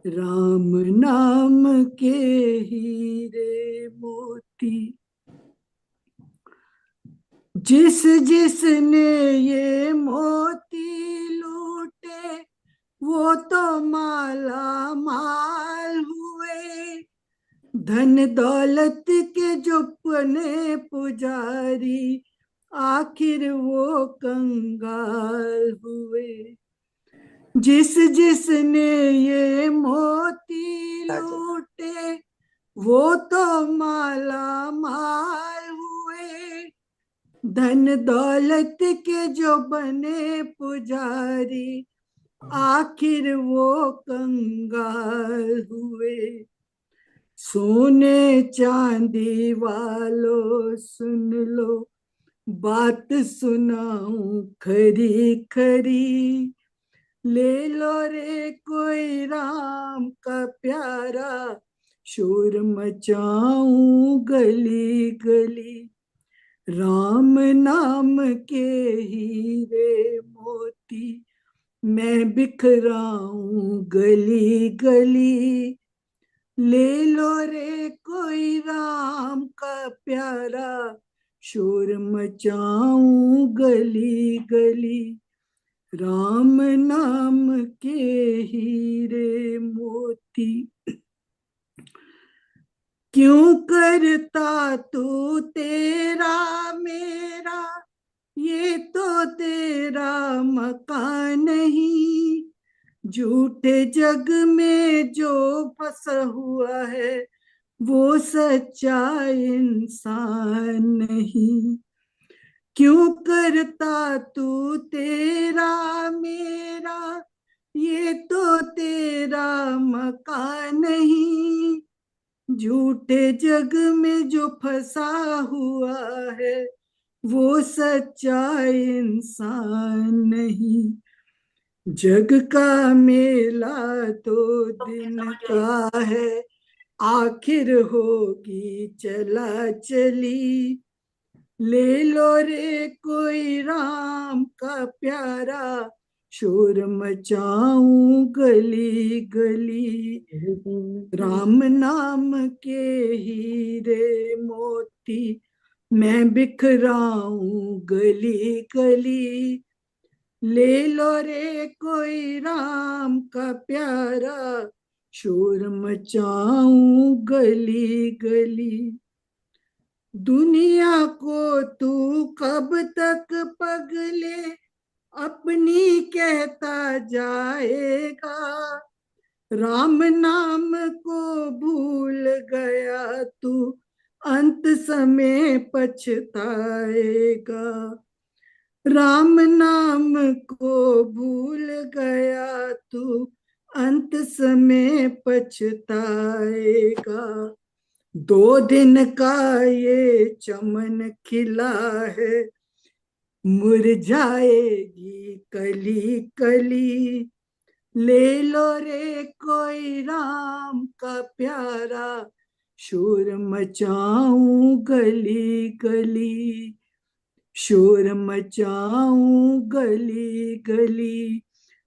राम नाम के हीरे मोती जिस जिसने ये मोती लूटे वो तो माला माल हुए, धन दौलत के जो बने पुजारी आखिर वो कंगाल हुए। जिस जिसने ये मोती लूटे वो तो माला माल हुए, धन दौलत के जो बने पुजारी आखिर वो कंगाल हुए। सोने चांदी वालों सुन लो, बात सुनाऊं खरी खरी, ले लो रे कोई राम का प्यारा, शोर मचाऊं गली गली। राम नाम के हीरे मोती मैं बिखराऊं गली गली, ले लो रे कोई राम का प्यारा, शोर मचाऊं गली गली। राम नाम के हीरे मोती क्यों करता तू तेरा मेरा, ये तो तेरा मकान नहीं। झूठे जग में जो फंसा हुआ है वो सच्चा इंसान नहीं। क्यों करता तू तेरा मेरा, ये तो तेरा मकान नहीं। झूठे जग में जो फंसा हुआ है वो सच्चा इंसान नहीं। जग का मेला तो दिन का है, आखिर होगी चला चली। ले लो रे कोई राम का प्यारा, शोर मचाऊं गली गली। राम नाम के हीरे मोती मैं बिखराऊं गली गली। ले लो रे कोई राम का प्यारा, शोर मचाऊं गली गली। दुनिया को तू कब तक पगले अपनी कहता जाएगा, राम नाम को भूल गया तू अंत समय पछताएगा। राम नाम को भूल गया तू अंत समय पछताएगा। 2 दिन का ये चमन खिला है, मुरझाएगी कली कली। ले लो रे कोई राम का प्यारा, शोर मचाऊं गली गली। शोर मचाऊं गली गली।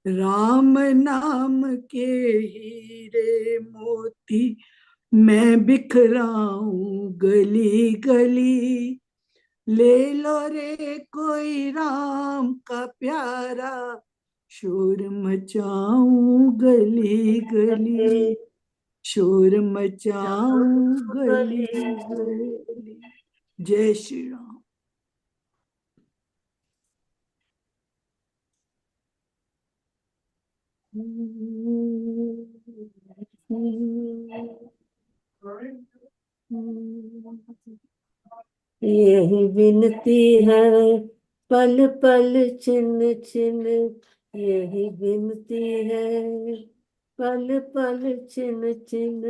राम नाम के हीरे मोती मैं बिखराऊं गली गली। ले लो रे कोई राम का प्यारा, शोर मचाऊं गली गली। शोर मचाऊं गली गली। जय श्री राम। यही विनती है पल पल छिन छिन, यही विनती है पल पल छिन छिन।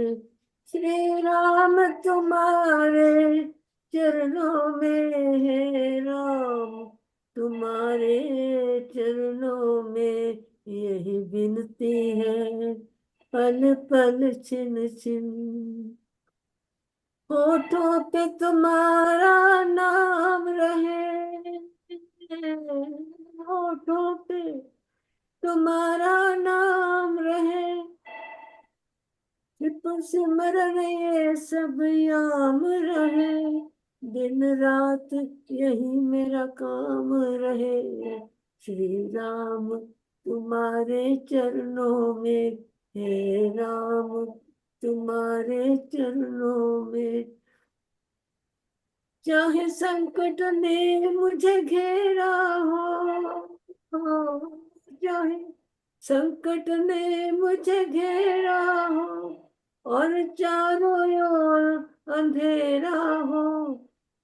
श्री राम तुम्हारे चरणों में है राम, तुम्हारे चरणों में यही विनती है पल पल छिन छिन। होठों पे तुम्हारा नाम रहे, होठों पे तुम्हारा नाम रहे, सिमरन ये सब याम रहे। दिन रात यही मेरा काम रहे। श्री राम तुम्हारे चरणों में, हे राम तुम्हारे चरणों में। चाहे संकट ने मुझे घेरा हो, चाहे संकट ने मुझे घेरा हो, और चारों ओर अंधेरा हो,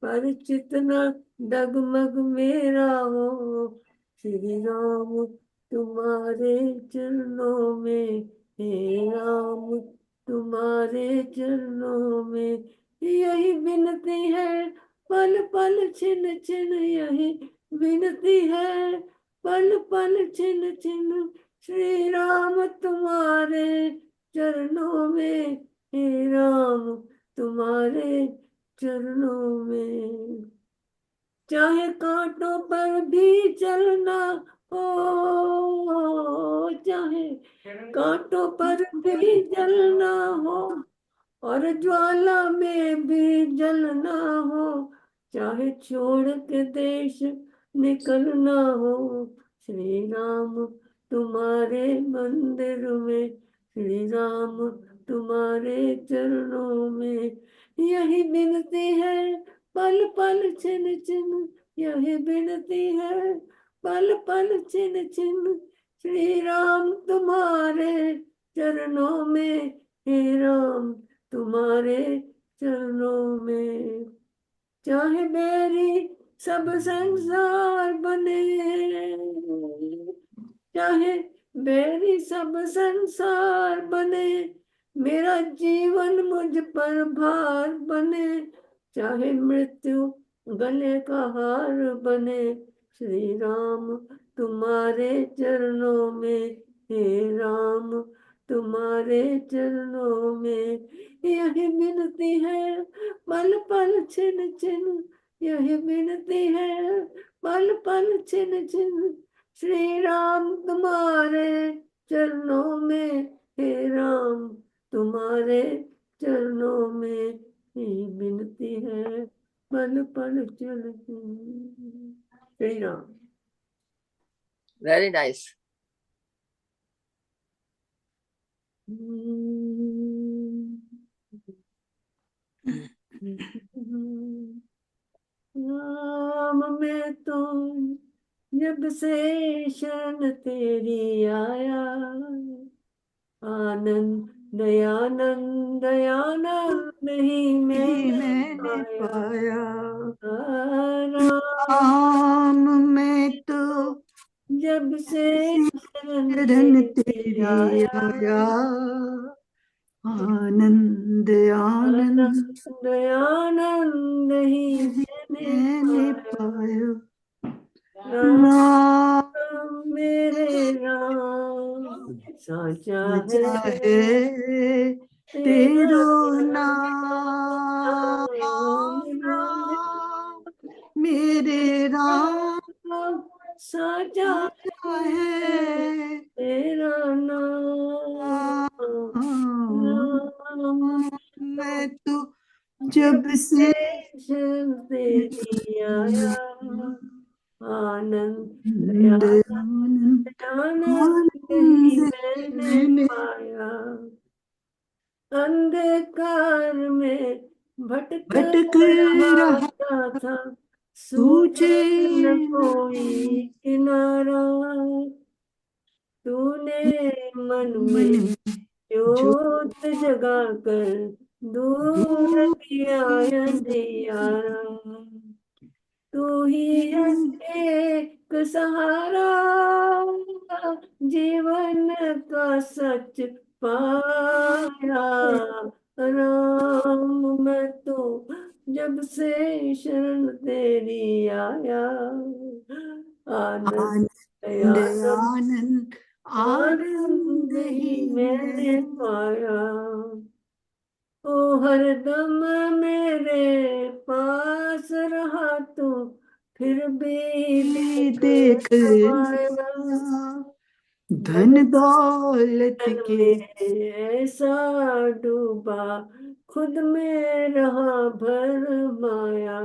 पर चितना डगमग मेरा हो। श्री राम तुम्हारे चरणों में, हे राम तुम्हारे चरणों में। यही विनती है पल पल छिन छिन, यही विनती है पल पल छिन छिन। श्री राम तुम्हारे चरणों में, हे राम तुम्हारे चरणों में। चाहे कांटों पर भी चलना हो, चाहे कांटों पर भी चलना हो, और ज्वाला में भी जलना हो, चाहे छोड़ के देश निकलना हो। श्री राम तुम्हारे मंदिर में, श्री राम तुम्हारे चरणों में। यही विनती है पल पल छिन छिन, यही विनती है पल पल छिन छिन। श्री राम तुम्हारे चरणों में, हे राम तुम्हारे चरणों में। चाहे मेरी सब संसार बने, चाहे मेरी सब संसार बने, मेरा जीवन मुझ पर भार बने, चाहे मृत्यु गले का हार बने। श्री राम तुम्हारे चरणों में, हे राम तुम्हारे चरणों में। यही विनती है पल पल छिन छिन, यही विनती है पल पल छिन छिन। श्री राम तुम्हारे चरणों में, हे राम तुम्हारे चरणों में। यही विनती है पल पल छिन छिन। श्री राम। Very nice. राम मैं तो जब से शरण तेरी आया, आनंद दयानंद दयानंद ही मैंने पाया। राम मैं तो जब से शरण शरण तेरी तेरी आया, आया, आनंद आनंद आनंद आनंद ही मैंने मैंने पाया। पाया। राम राम मेरे राम साचा साचा है है तेरा तेरो नाम। नाम, राम मेरे राम साचा साचा है तेरा नाम। राम मैं तो जब से शरण तेरी आया, आनंद आनंद आनंद आनंद आनंद ही आनंद मैंने मैंने पाया। अंधकार में भटक भटक रहा रहा था, सूझे सूझे न न कोई किनारा। तूने मन में मन जो ज्योत जगाकर दूर किया अंधियारा। तू ही एक सहारा, जीवन का सच पाया। राम मैं तो जब से शरण तेरी आया, आनंद आनंद आनंद आनंद आनंद आनंद ही ही मैंने मैंने पाया। ओ हरदम मेरे पास रहा तू, फिर भी देख देख न न पाया। पाया। धन धन दौलत धन के में ऐसा डूबा खुद में रहा भरमाया,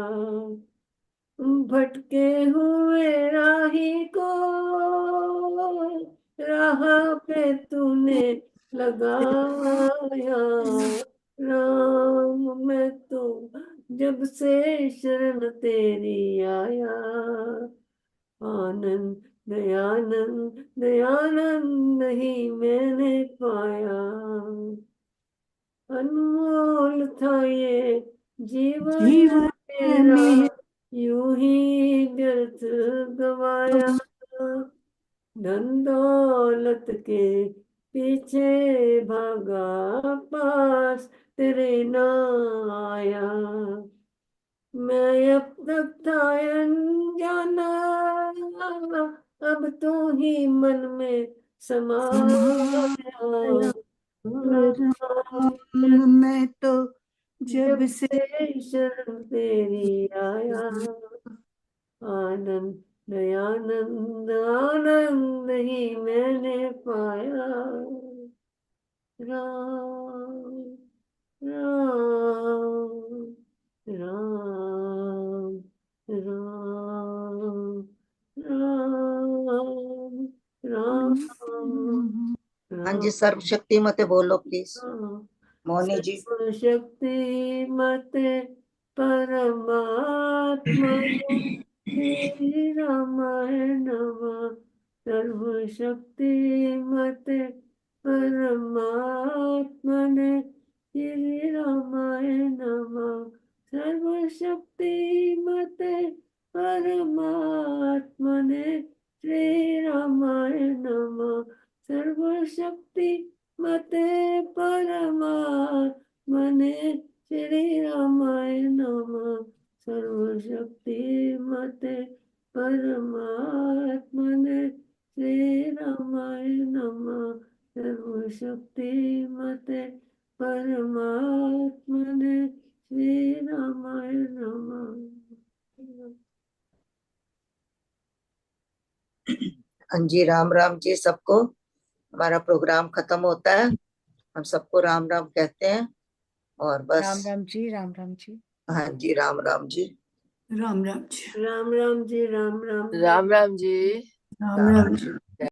भटके हुए राही को राह पे तूने लगाया। राम मैं तो जब से शरण तेरी आया, आनंद दयानंद दयानंद नहीं मैंने पाया। अनमोल था ये जीवन जीवन मेरा, में यूं ही व्यर्थ गवाया। धन दौलत के पीछे भागा, पास तेरे ना आया। मैं अब तक था अनजाना, अब तू ही मन में समाया। समाया। राम राम मैं तो जब जब से से शरण तेरी आया, आनंद दयानंद आनंद ही मैंने पाया। राम राम राम राम राम राम हाँ जी, सर्वशक्ति मते बोलो प्लीज, राम। मोहनी जी। सर्वशक्ति मत परमात्मा श्री रामायण नमः। सर्वशक्ति मत परमात्मने श्री रामायण नमः। सर्वशक्ति मत परमात्मने श्री रामायण नमः। सर्वशक्ति मते परमात्मने श्री रामायण नमः। सर्वशक्ति मते परमात्मने श्री रामायण नमः। सर्वशक्ति मते परमात्मने श्री रामायण नमः। हाँ जी, राम राम जी सबको। हमारा प्रोग्राम खत्म होता है, हम सबको राम राम कहते हैं और बस। राम राम जी, राम राम जी। हाँ जी, राम राम जी। राम राम जी। राम राम जी, राम राम राम राम जी। राम राम जी।